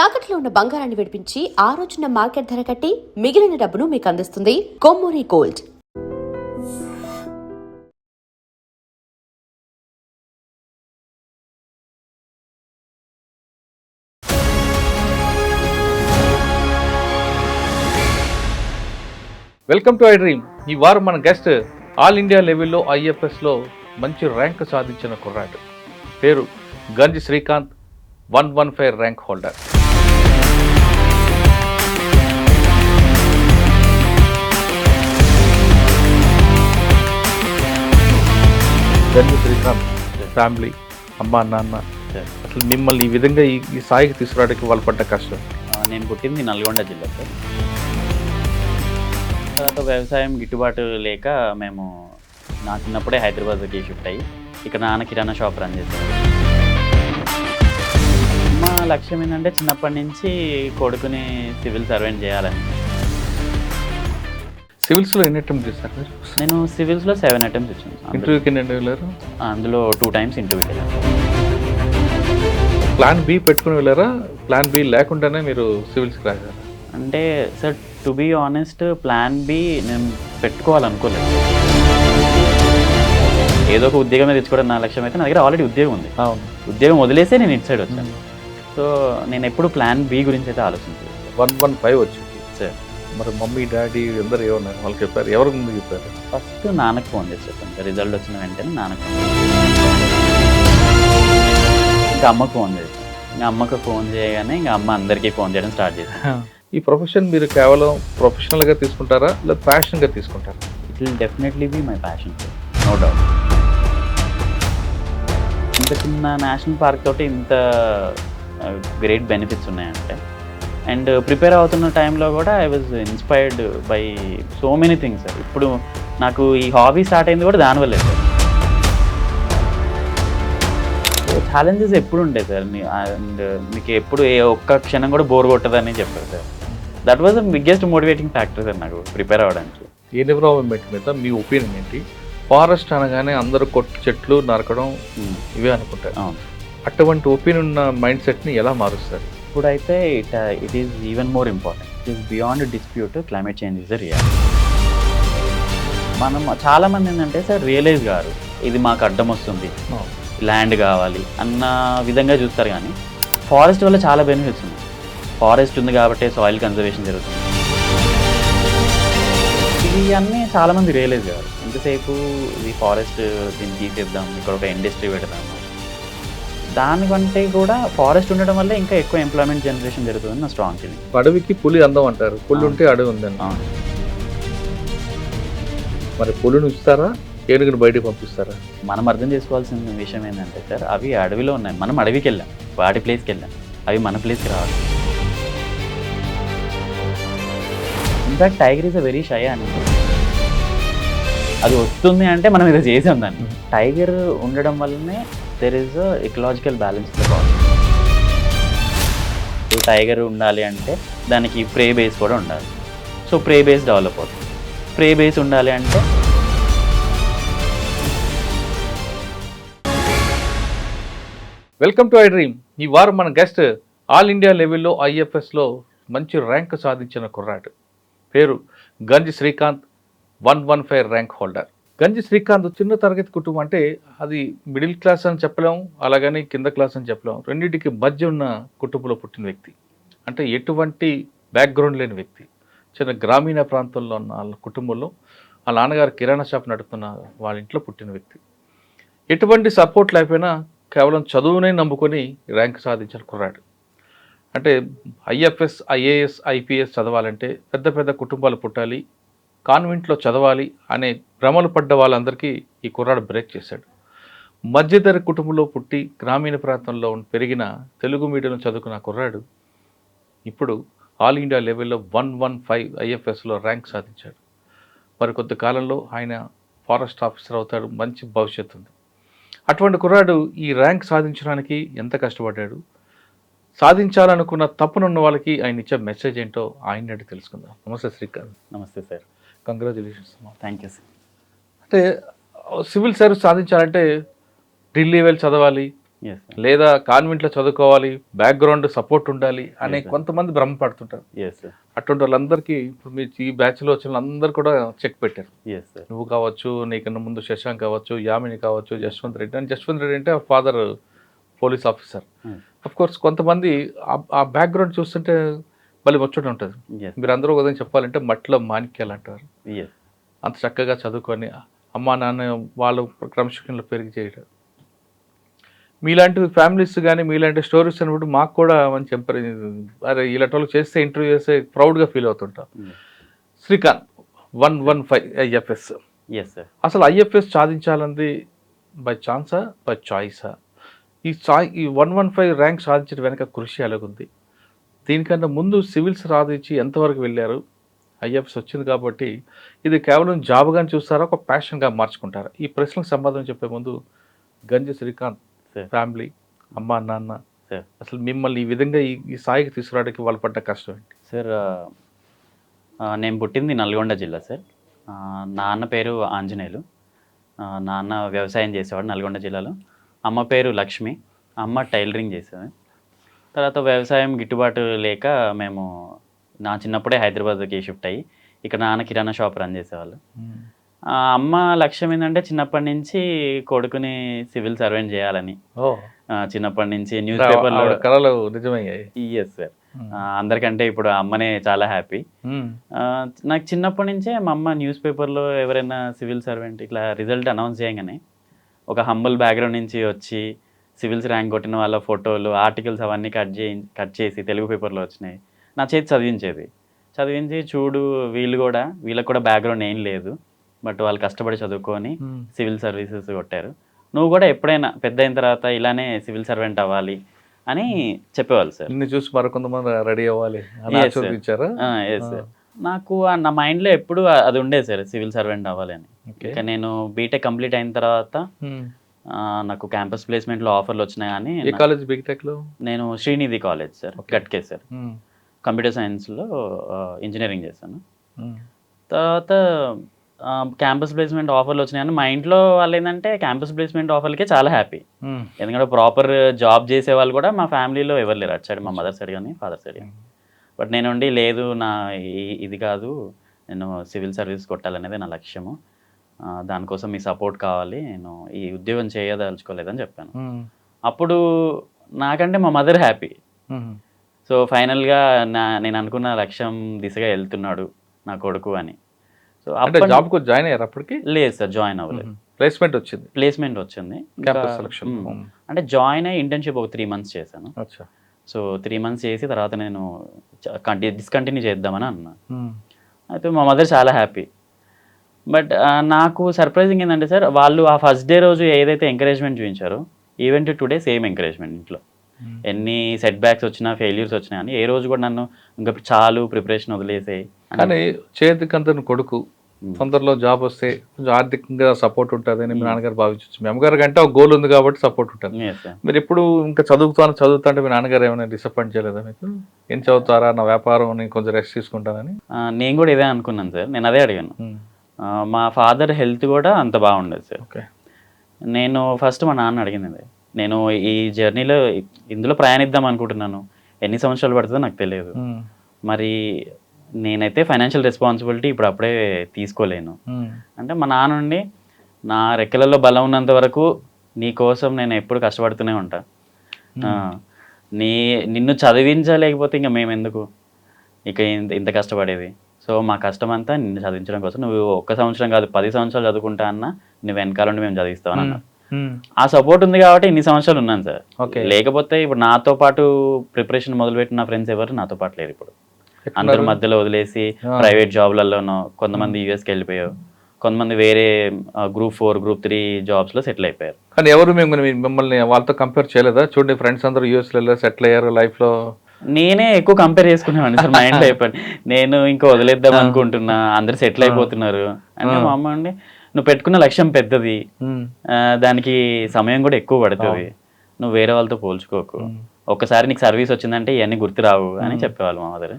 తాకట్లో ఉన్న బంగారాన్ని విడిపించి ఆ రోజున మార్కెట్ ధర కట్టి మిగిలిన డబ్బును మీకు అందిస్తుంది Kommuri gold. Welcome to I dream. ఈ వారం మన గెస్ట్ ఆల్ ఇండియా లెవెల్లో ఐఎఫ్ఎస్లో మంచి ర్యాంక్ సాధించిన కుర్రాడు. పేరు గంజి శ్రీకాంత్, 115 ర్యాంక్ హోల్డర్. గంజి శ్రీకాంత్ ఫ్యామిలీ, అమ్మ నాన్న, అసలు మిమ్మల్ని ఈ విధంగా ఈ స్థాయికి తీసుకురావడానికి వాళ్ళు పడ్డ కష్టం. నేను పుట్టింది నల్గొండ జిల్లా సార్. తర్వాత వ్యవసాయం గిట్టుబాటు లేక మేము నా చిన్నప్పుడే హైదరాబాద్కి షిఫ్ట్ అయ్యి ఇక్కడ నాన్న కిరాణా షాప్ రన్ చేశారు. మా లక్ష్యం ఏంటంటే చిన్నప్పటి నుంచి కొడుకుని సివిల్ సర్వెంట్ చేయాలని. సివిల్స్లో ఎన్ని అటెంప్ట్ చేశారు మీరు? నేను సివిల్స్లో 7 అటెంప్ట్స్ ఇచ్చాను. ఇంటర్వ్యూకి ఎన్ని వెళ్ళారు? అందులో 2 టైమ్స్ ఇంటర్వ్యూకి వెళ్ళాను. ప్లాన్ బి పెట్టుకుని వెళ్ళారా? ప్లాన్ బి లేకుండానే మీరు సివిల్స్కి రాశారా? అంటే sir, to be honest, plan B నేను పెట్టుకోవాలనుకోలేదు. ఏదో ఒక ఉద్యోగమే తెచ్చుకోవడం నా లక్ష్యం అయితే నా దగ్గర ఆల్రెడీ ఉద్యోగం ఉంది. అవును, ఉద్యోగం వదిలేసే నేను ఇటు సైడ్ వచ్చాను. సో నేను ఎప్పుడు ప్లాన్ బి గురించి అయితే ఆలోచించలేదు. 115 వచ్చింది సార్. మరి మమ్మీ డాడీ అందరూ ఏమన్నారు? వాళ్ళు చెప్పారు, ఎవరి ముందు చెప్పారు? ఫస్ట్ నాన్నకు ఫోన్ చేసి చెప్పాను సార్. రిజల్ట్ వచ్చిన వెంటనే నాన్నకు ఫోన్ ఇంకా అమ్మకు ఫోన్ చేశాను. ఇంకా అమ్మకు ఫోన్ చేయగానే ఇంకా అమ్మ అందరికీ ఫోన్ చేయడం స్టార్ట్ చేశాను. ఈ ప్రొఫెషన్ మీరు కేవలం ప్రొఫెషనల్గా తీసుకుంటారా లేదా ప్యాషన్గా తీసుకుంటారా? It will definitely be my passion sir, no doubt. ఇంత చిన్న నేషనల్ పార్క్ తోటి ఇంత గ్రేట్ బెనిఫిట్స్ ఉన్నాయంటే, అండ్ ప్రిపేర్ అవుతున్న టైంలో కూడా I was inspired by so many things sir. ఇప్పుడు నాకు ఈ హాబీ స్టార్ట్ అయింది కూడా దానివల్లే సార్. ఛాలెంజెస్ ఎప్పుడు ఉంటాయి సార్, అండ్ మీకు ఎప్పుడు ఏ ఒక్క క్షణం కూడా బోర్ కొట్టదని చెప్పారు sir. That was the biggest motivating factor sir నాకు ప్రిపేర్ అవ్వడానికి. ఎన్విరాన్మెంట్ మీద మీ ఒపీనియన్ ఏంటి? ఫారెస్ట్ అనగానే అందరూ చెట్లు నరకడం ఇవే అనుకుంటారు. అటువంటి ఒపీనియన్ ఉన్న మైండ్ సెట్ని ఎలా మారుస్తారు? ఇప్పుడైతే it is even more important. It is beyond dispute, climate change is the reality. మనం చాలామంది ఏంటంటే సార్ రియలైజ్ కాదు, ఇది మాకు అడ్డం వస్తుంది, ల్యాండ్ కావాలి అన్న విధంగా చూస్తారు. కానీ ఫారెస్ట్ వల్ల చాలా బెనిఫిట్స్ ఉన్నాయి. ఫారెస్ట్ ఉంది కాబట్టి సాయిల్ కన్జర్వేషన్ జరుగుతుంది. ఇవి అన్నీ చాలామంది రియలైజ్ కాదు. ఎంతసేపు ఈ ఫారెస్ట్ దీన్ని తీసేద్దాం, ఇక్కడ ఒక ఇండస్ట్రీ పెడదాం, దానికంటే కూడా ఫారెస్ట్ ఉండడం వల్ల ఇంకా ఎక్కువ ఎంప్లాయ్మెంట్ జనరేషన్ జరుగుతుందని నా స్ట్రాంగ్ ఫీలింగ్. అడవికి పులి అందం అంటారు, పులి ఉంటే అడవి ఉందని. మరి పులిని ఉంచుతారా, ఏనుగుని బయటకు పంపిస్తారా? మనం అర్థం చేసుకోవాల్సిన విషయం ఏంటంటే సార్, అవి అడవిలో ఉన్నాయి, మనం అడవికి వెళ్ళాం, వాటి ప్లేస్కి వెళ్ళాం, అవి మన ప్లేస్కి రావాలి. In fact tiger is a very shy animal. అది వస్తుంది అంటే మనం ఇది చేసాం దాన్ని. టైగర్ ఉండడం వల్లనే there is a ecological balance in the forest. Tiger ఉండాలి అంటే దానికి ప్రే బేస్ కూడా ఉండాలి. సో ప్రే బేస్ డెవలప్ అవుతుంది. ప్రే బేస్ ఉండాలి అంటే వెల్కమ్ టు ఐ డ్రీమ్. ఈ వారం మన గెస్ట్ ఆల్ ఇండియా లెవెల్లో ఐఎఫ్ఎస్లో మంచి ర్యాంక్ సాధించిన కుర్రాడు. పేరు గంజి శ్రీకాంత్, 115 ర్యాంక్ హోల్డర్. గంజి శ్రీకాంత్ చిన్న తరగతి కుటుంబం, అంటే అది మిడిల్ క్లాస్ అని చెప్పలేం, అలాగని కింద క్లాస్ అని చెప్పలేం, రెండింటికి మధ్య ఉన్న కుటుంబంలో పుట్టిన వ్యక్తి. అంటే ఎటువంటి బ్యాక్గ్రౌండ్ లేని వ్యక్తి. చిన్న గ్రామీణ ప్రాంతంలో ఉన్న వాళ్ళ కుటుంబంలో వాళ్ళ నాన్నగారు కిరాణా షాప్ నడుపుతున్న వాళ్ళ ఇంట్లో పుట్టిన వ్యక్తి. ఎటువంటి సపోర్ట్ లేకపోయినా కేవలం చదువునే నమ్ముకొని ర్యాంక్ సాధించిన కుర్రాడు. అంటే ఐఎఫ్ఎస్, ఐఏఎస్, ఐపీఎస్ చదవాలంటే పెద్ద పెద్ద కుటుంబాలు పుట్టాలి, కాన్వెంట్లో చదవాలి అనే భ్రమలు పడ్డ వాళ్ళందరికీ ఈ కుర్రాడు బ్రేక్ చేశాడు. మధ్యతర కుటుంబంలో పుట్టి గ్రామీణ ప్రాంతంలో పెరిగిన తెలుగు మీడియంలో చదువుకున్న కుర్రాడు ఇప్పుడు ఆల్ ఇండియా లెవెల్లో 115 ఐఎఫ్ఎస్లో ర్యాంక్ సాధించాడు. మరి కొద్ది కాలంలో ఆయన ఫారెస్ట్ ఆఫీసర్ అవుతాడు, మంచి భవిష్యత్తు ఉంది. అటువంటి కుర్రాడు ఈ ర్యాంక్ సాధించడానికి ఎంత కష్టపడ్డాడు, సాధించాలనుకున్న తప్పునున్న వాళ్ళకి ఆయన ఇచ్చే మెసేజ్ ఏంటో ఆయన అడిగి తెలుసుకుందాం. నమస్తే శ్రీకాంత్. నమస్తే sir. Congratulations. Thank you sir. అంటే సివిల్ సర్వీస్ సాధించాలంటే ఢిల్లీ వెళ్ళి చదవాలి, ఎస్ సార్, లేదా కాన్వెంట్లో చదువుకోవాలి, బ్యాక్గ్రౌండ్ సపోర్ట్ ఉండాలి అనే Yes, sir. కొంతమంది భ్రమపడుతుంటారు. ఎస్ సార్, అటువంటి వాళ్ళందరికీ ఇప్పుడు మీ ఈ బ్యాచ్లో వచ్చిన వాళ్ళందరూ కూడా చెక్ పెట్టారు. ఎస్ సార్, నువ్వు కావచ్చు, నీకన్నా ముందు శశాంక్ కావచ్చు, యామిని కావచ్చు, జస్వంత్ రెడ్డి. అని జస్వంత్ రెడ్డి అంటే father police officer. Of course కొంతమంది ఆ బ్యాక్గ్రౌండ్ చూస్తుంటే మళ్ళీ ముచ్చట ఉంటుంది. ఎస్ మీరందరూ ఉదయం చెప్పాలంటే మట్టిలో మాణిక్యాలు అంటారు. ఎస్ అంత చక్కగా చదువుకొని అమ్మా నాన్న వాళ్ళు క్రమశిక్షణలో పెరిగి చేయడం. మీలాంటి ఫ్యామిలీస్ కానీ మీలాంటి స్టోరీస్ అన్నప్పుడు మాకు కూడా మంచి అరే ఇలాంటి వాళ్ళు చేస్తే ఇంటర్వ్యూ చేస్తే ప్రౌడ్గా ఫీల్ అవుతుంటాం. శ్రీకాంత్ 115 IFS. Yes sir. అసలు IFS సాధించాలంది బై ఛాన్సా బై చాయిసా? ఈ 115 ర్యాంక్ సాధించడం వెనక కృషి ఎలాగుంది? దీనికన్నా ముందు సివిల్స్ సాధించి ఎంతవరకు వెళ్ళారు? IFS వచ్చింది కాబట్టి ఇది కేవలం జాబ్గా చూస్తారా, ఒక ప్యాషన్గా మార్చుకుంటారా? ఈ ప్రశ్నలకు సమాధానం చెప్పే ముందు గంజి శ్రీకాంత్ Sir. ఫ్యామిలీ, అమ్మా నాన్న, Sir. అసలు మిమ్మల్ని ఈ విధంగా ఈ స్థాయికి తీసుకురావడానికి వాళ్ళు పడ్డ కష్టం ఏంటి? సార్, నేను పుట్టింది నల్గొండ జిల్లా సార్. నాన్న పేరు ఆంజనేయులు. నాన్న వ్యవసాయం చేసేవాడు నల్గొండ జిల్లాలో. అమ్మ పేరు లక్ష్మి. అమ్మ టైలరింగ్ చేసేది. తర్వాత వ్యవసాయం గిట్టుబాటు లేక మేము నా చిన్నప్పుడే హైదరాబాద్కి షిఫ్ట్ అయ్యి ఇక్కడ నాన్న కిరాణా షాప్ రన్ చేసేవాళ్ళు. అమ్మ లక్ష్యం ఏంటంటే చిన్నప్పటి నుంచి కొడుకుని సివిల్ సర్వెంట్ చేయాలని. చిన్నప్పటి నుంచి న్యూస్ పేపర్లో కళలు నిజమయ్యాయి. Yes sir. అందరికంటే ఇప్పుడు అమ్మనే చాలా హ్యాపీ. నాకు చిన్నప్పటి నుంచే మా అమ్మ న్యూస్ పేపర్లో ఎవరైనా సివిల్ సర్వెంట్ ఇట్లా రిజల్ట్ అనౌన్స్ చేయగానే ఒక హంబుల్ బ్యాక్గ్రౌండ్ నుంచి వచ్చి సివిల్స్ ర్యాంక్ కొట్టిన వాళ్ళ ఫోటోలు, ఆర్టికల్స్ అవన్నీ కట్ చేసి తెలుగు పేపర్లో వచ్చినాయి. నా చేతి చదివించి చూడు వీళ్ళకి కూడా బ్యాక్గ్రౌండ్ ఏం లేదు, బట్ వాళ్ళు కష్టపడి చదువుకొని సివిల్ సర్వీసెస్ కొట్టారు. నువ్వు కూడా ఎప్పుడైనా పెద్ద అయిన తర్వాత ఇలానే సివిల్ సర్వెంట్ అవ్వాలి అని చెప్పేవాళ్ళు సార్. నిన్ను చూసి మరికొంతమంది రెడీ అవ్వాలి ఇచ్చారా? Yes sir. నాకు నా మైండ్లో ఎప్పుడు అది ఉండేది సార్, సివిల్ సర్వెంట్ అవ్వాలి అని. ఇంకా నేను బీటెక్ కంప్లీట్ అయిన తర్వాత నాకు క్యాంపస్ ప్లేస్మెంట్లో ఆఫర్లు వచ్చినాయి. కానీ ఏ కాలేజ్ బీటెక్లో? నేను శ్రీనిధి కాలేజ్ సార్, గట్కే సార్. కంప్యూటర్ సైన్స్లో ఇంజనీరింగ్ చేశాను. తర్వాత క్యాంపస్ ప్లేస్మెంట్ ఆఫర్లు వచ్చినాయని మా ఇంట్లో వాళ్ళు ఏంటంటే క్యాంపస్ ప్లేస్మెంట్ ఆఫర్లకే చాలా హ్యాపీ. ఎందుకంటే ప్రాపర్ జాబ్ చేసే వాళ్ళు కూడా మా ఫ్యామిలీలో ఎవరు లేరు, అటు సైడ్ మా మదర్ సైడ్ కానీ ఫాదర్ సైడ్ కానీ. బట్ నేను ఉండి లేదు, నా ఇది కాదు, నేను సివిల్ సర్వీస్ కొట్టాలనేది నా లక్ష్యము, దానికోసం మీ సపోర్ట్ కావాలి, నేను ఈ ఉద్యోగం చేయదలుచుకోలేదని చెప్పాను. అప్పుడు నాకంటే మా మదర్ హ్యాపీ. సో ఫైనల్గా నేను అనుకున్న లక్ష్యం దిశగా వెళ్తున్నాడు నా కొడుకు అని. సో అంటే జాబ్కు జాయిన్ అయ్యారు అప్పటికి? లేదు సార్, జాయిన్ అవ్వలేదు. ప్లేస్మెంట్ వచ్చింది. అంటే జాయిన్ అయ్యి ఇంటర్న్షిప్ ఒక 3 months చేశాను. సో 3 months చేసి తర్వాత నేను డిస్కంటిన్యూ చేద్దామని అన్నా. అయితే మా మదర్ చాలా హ్యాపీ. బట్ నాకు సర్ప్రైజింగ్ ఏంటంటే సార్, వాళ్ళు ఆ ఫస్ట్ డే రోజు ఏదైతే ఎంకరేజ్మెంట్ చూపించారో ఈవెన్ టుడే సేమ్ ఎంకరేజ్మెంట్. ఇంట్లో ఎన్ని సెట్ బ్యాక్స్ వచ్చినా, ఫెయిల్యూర్స్ వచ్చినా అని ఏ రోజు కూడా నన్ను ఇంకా చాలు ప్రిపరేషన్ వదిలేసాయి. కానీ చేతికంత కొడుకు తొందరలో జాబ్ వస్తే కొంచెం ఆర్థికంగా సపోర్ట్ ఉంటుంది అని మీ నాన్నగారు భావించవచ్చు. మీ అమ్మగారు కంటే ఒక గోల్ ఉంది కాబట్టి సపోర్ట్ ఉంటుంది. మీరు ఎప్పుడు ఇంకా చదువుతా అంటే మీ నాన్నగారు ఏమైనా డిసప్పాయింట్ చేయలేదా మీకు? ఏం చదువుతారా, నా వ్యాపారం, నేను కొంచెం రెస్ట్ తీసుకుంటానని? నేను కూడా ఇదే అనుకున్నాను సార్, నేను అదే అడిగాను. మా ఫాదర్ హెల్త్ కూడా అంత బాగుండేది సార్. ఓకే. నేను ఫస్ట్ మా నాన్న అడిగింది, నేను ఈ జర్నీలో ఇందులో ప్రయాణిద్దాం అనుకుంటున్నాను, ఎన్ని సంవత్సరాలు పడుతుందో నాకు తెలియదు, మరి నేనైతే ఫైనాన్షియల్ రెస్పాన్సిబిలిటీ ఇప్పుడు అప్పుడే తీసుకోలేను అంటే, మా నాన్న నుండి నా రెక్కలలో బలం ఉన్నంత వరకు నీ కోసం నేను ఎప్పుడు కష్టపడుతూనే ఉంటా, నిన్ను చదివించలేకపోతే ఇంకా మేము ఎందుకు ఇక ఇంత కష్టపడేది, సో మా కష్టం అంతా నిన్ను చదివించడం కోసం, నువ్వు 1 సంవత్సరం కాదు 10 సంవత్సరాలు చదువుకుంటా అన్నా నువ్వు వెనకాలండి మేము చదివిస్తామని అన్నారు. ఆ సపోర్ట్ ఉంది కాబట్టి ఇన్ని సంవత్సరాలు ఉన్నాను సార్. లేకపోతే ఇప్పుడు నాతో పాటు ప్రిపరేషన్ మొదలుపెట్టిన నా ఫ్రెండ్స్ ఎవరు నాతో పాటు లేరు. ఇప్పుడు అందరూ మధ్యలో వదిలేసి ప్రైవేట్ జాబ్లలోనో, కొంతమంది యూఎస్కి వెళ్ళిపోయారు, కొంతమంది వేరే Group 4 Group 3 జాబ్స్లో సెటిల్ అయిపోయారు. కానీ ఎవరు మిమ్మల్ని వాళ్ళతో కంపేర్ చేయలేదా? చూడండి ఫ్రెండ్స్ అందరూ యూఎస్లో సెటిల్ అయ్యారు లైఫ్లో. నేనే ఎక్కువ కంపేర్ చేసుకునేవాడిని సార్, మైండ్ అయిపోయింది. నేను ఇంకా వదిలేద్దాం అనుకుంటున్నా, అందరు సెటిల్ అయిపోతున్నారు అంటే మా అమ్మ అండి, నువ్వు పెట్టుకున్న లక్ష్యం పెద్దది, దానికి సమయం కూడా ఎక్కువ పడుతుంది, నువ్వు వేరే వాళ్ళతో పోల్చుకోకు, ఒక్కసారి నీకు సర్వీస్ వచ్చిందంటే ఇవన్నీ గుర్తురావు అని చెప్పేవాళ్ళు మా మదర్.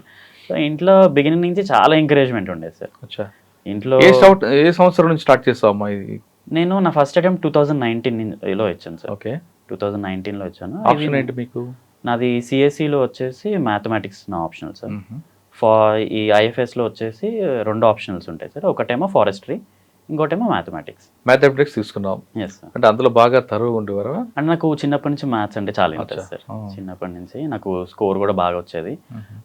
సో ఇంట్లో బిగినింగ్ నుంచి చాలా ఎంకరేజ్మెంట్ ఉండేది సార్. ఇంట్లో ఏ సంవత్సరం నుంచి స్టార్ట్ చేస్తావు అమ్మా ఇది? నేను నా ఫస్ట్ అటెంప్ట్ 2019లో ఇచ్చాను సార్. ఓకే. 2019లో వచ్చాను. ఆప్షన్ ఏంటి మీకు? నాది సిఎస్సిలో వచ్చేసి మ్యాథమెటిక్స్ నా ఆప్షనల్ సార్. ఈ ఐఎఫ్ఎస్లో వచ్చేసి 2 ఆప్షనల్స్ ఉంటాయి సార్. ఒకటేమో ఫారెస్ట్రీ, ఇంకోటేమో మ్యాథమెటిక్స్. మ్యాథమెటిక్స్ తీసుకున్నాం. Yes sir. అంటే అందులో బాగా తరువు ఉండేవారా? అండ్ నాకు చిన్నప్పటి నుంచి మ్యాథ్స్ అంటే చాలా ఇంట్రెస్ట్ సార్. చిన్నప్పటి నుంచి నాకు స్కోర్ కూడా బాగా వచ్చేది.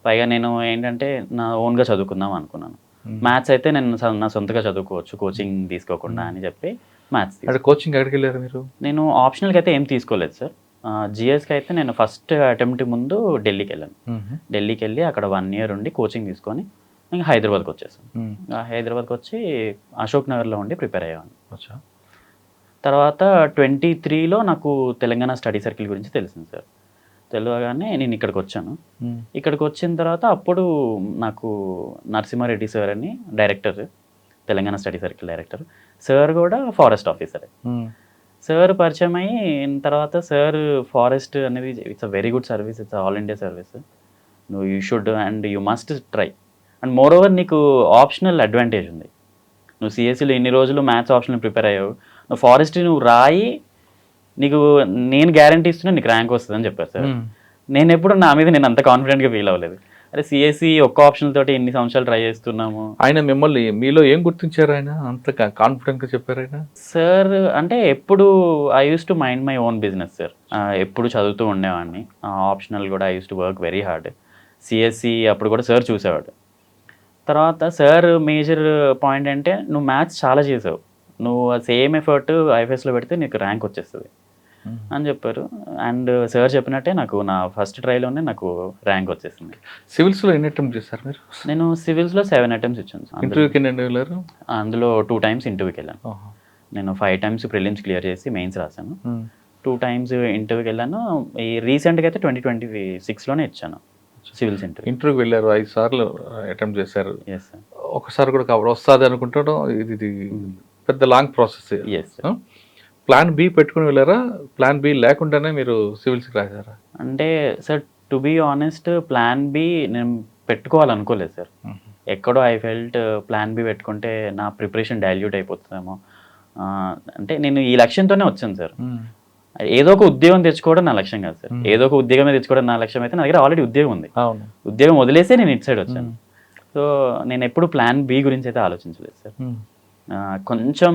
పైగా నేను ఏంటంటే నా ఓన్గా చదువుకుందాం అనుకున్నాను. మ్యాథ్స్ అయితే నేను నా సొంతగా చదువుకోవచ్చు కోచింగ్ తీసుకోకుండా అని చెప్పి మ్యాథ్స్. అంటే కోచింగ్ ఎక్కడికి వెళ్ళారు మీరు? నేను ఆప్షనల్కి అయితే ఏం తీసుకోలేదు సార్. జిఎస్కి అయితే నేను ఫస్ట్ అటెంప్ట్ ముందు ఢిల్లీకి వెళ్ళాను. ఢిల్లీకి వెళ్ళి అక్కడ 1 year ఉండి కోచింగ్ తీసుకొని ఇంకా హైదరాబాద్కి వచ్చేసాను. హైదరాబాద్కి వచ్చి అశోక్ నగర్లో ఉండి ప్రిపేర్ అయ్యాను. తర్వాత 23లో నాకు తెలంగాణ స్టడీ సర్కిల్ గురించి తెలిసింది సార్. తెలియగానే నేను ఇక్కడికి వచ్చాను. ఇక్కడికి వచ్చిన తర్వాత అప్పుడు నాకు నరసింహారెడ్డి సార్ అని director, Telangana study circle director sir కూడా ఫారెస్ట్ ఆఫీసరే. సార్ పరిచయం అయిన తర్వాత సార్ ఫారెస్ట్ అనేది it's a very good service, it's all India service, నువ్వు you should and you must try. And moreover నీకు ఆప్షనల్ అడ్వాంటేజ్ ఉంది. నువ్వు సిఎస్సిలో ఇన్ని రోజులు మ్యాథ్స్ ఆప్షనల్ ప్రిపేర్ అయ్యావు, నువ్వు ఫారెస్ట్ నువ్వు రాయి, నీకు నేను గ్యారంటీ ఇస్తున్నా నీకు ర్యాంక్ వస్తుందని చెప్పారు సార్. నేను ఎప్పుడు నా మీద నేను అంత కాన్ఫిడెంట్గా ఫీల్ అవ్వలేదు. అరే సిఎస్సి ఒక్క ఆప్షన్ తోటి ఎన్ని సంవత్సరాలు ట్రై చేస్తున్నాము. ఆయన మిమ్మల్ని మీలో ఏం గుర్తించారు? ఆయన అంత కాన్ఫిడెంట్గా చెప్పారు ఆయన సార్. అంటే ఎప్పుడు I use to mind my own business sir. ఎప్పుడు చదువుతూ ఉండేవాడిని. ఆప్షనల్ కూడా I use to work very hard. CSC అప్పుడు కూడా సార్ చూసేవాడు. తర్వాత సార్ మేజర్ పాయింట్ అంటే నువ్వు మ్యాథ్స్ చాలా చేసావు, నువ్వు సేమ్ ఎఫర్ట్ ఐఎఫ్ఎస్లో పెడితే నీకు ర్యాంక్ వచ్చేస్తుంది అని చెప్పారు. అండ్ సార్ చెప్పినట్టే నాకు నా ఫస్ట్ ట్రైలోనే నాకు ర్యాంక్ వచ్చేసింది. సివిల్స్లో ఎన్ని అటెంప్ట్ చేశారు మీరు? నేను సివిల్స్లో 7 attempts ఇచ్చాను. ఇంటర్వ్యూకి ఎన్ని వెళ్ళారు? అందులో 2 times ఇంటర్వ్యూకి వెళ్ళాను. నేను 5 times ప్రిలిమ్స్ క్లియర్ చేసి మెయిన్స్ రాశాను. 2 times ఇంటర్వ్యూకి వెళ్ళాను. ఈ రీసెంట్గా అయితే 2026లోనే ఇచ్చాను సివిల్స్ ఇంటర్వ్యూ. ఇంటర్వ్యూకి వెళ్ళారు, 5 సార్లు అటెంప్ట్ చేశారు. Yes sir. ఒకసారి కూడా కవర్ వస్తుంది అనుకుంటాడు. ఇది పెద్ద long process. Yes sir. Plan B పెట్టుకుని వెళ్ళారా? ప్లాన్ బి లేకుండానే మీరు సివిల్స్కి రాశారా? అంటే sir to be honest plan B నేను పెట్టుకోవాలనుకోలేదు సార్. ఎక్కడో ఐ ఫెల్ట్ ప్లాన్ బి పెట్టుకుంటే నా ప్రిపరేషన్ డైల్యూట్ అయిపోతుందేమో. అంటే నేను ఈ లక్ష్యంతోనే వచ్చాను సార్. ఏదో ఒక ఉద్యోగం తెచ్చుకోవడం నా లక్ష్యం కాదు సార్. ఏదో ఒక ఉద్యోగమే తెచ్చుకోవడం నా లక్ష్యం అయితే నా దగ్గర ఆల్రెడీ ఉద్యోగం ఉంది. ఉద్యోగం వదిలేసే నేను ఇటు సైడ్ వచ్చాను. సో నేను ఎప్పుడు ప్లాన్ బి గురించి అయితే ఆలోచించలేదు సార్. కొంచెం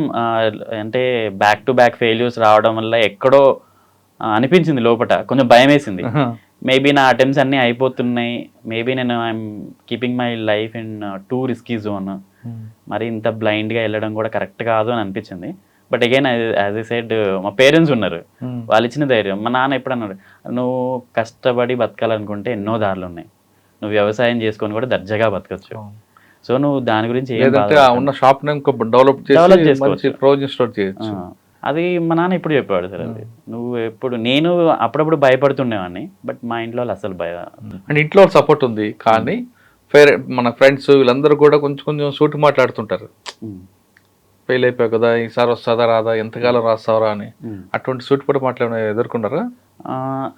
అంటే బ్యాక్ టు బ్యాక్ ఫెయిల్యూర్స్ రావడం వల్ల ఎక్కడో అనిపించింది లోపల, కొంచెం భయం వేసింది. మేబీ నా అటెంప్ట్స్ అన్నీ అయిపోతున్నాయి, మేబీ నేను I'm keeping my life in two risky zone, మరి ఇంత బ్లైండ్గా వెళ్ళడం కూడా కరెక్ట్ కాదు అని అనిపించింది. But again as I said మా పేరెంట్స్ ఉన్నారు, వాళ్ళు ఇచ్చిన ధైర్యం. మా నాన్న ఎప్పుడు అన్నాడు, నువ్వు కష్టపడి బతకాలనుకుంటే ఎన్నో దారులు ఉన్నాయి, నువ్వు వ్యవసాయం చేసుకొని కూడా దర్జాగా బతకచ్చు. సో నువ్వు దాని గురించి ఉన్న షాప్ డెవలప్ చేసుకోవచ్చు. అది మా నాన్న ఇప్పుడు చెప్పేవాడు సార్. అది నువ్వు ఎప్పుడు, నేను అప్పుడప్పుడు భయపడుతుండేవాడిని, బట్ మా ఇంట్లో అసలు అంటే ఇంట్లో సపోర్ట్ ఉంది, కానీ మన ఫ్రెండ్స్ వీళ్ళందరూ కూడా కొంచెం సూటి మాట్లాడుతుంటారు. ఫెయిల్ అయిపోయావు కదా, ఈసారి వస్తుందా రాదా, ఎంతకాలం రాస్తావరా అని. అటువంటి సూటిపడి మాట్లాడిన ఎదుర్కొన్నారా?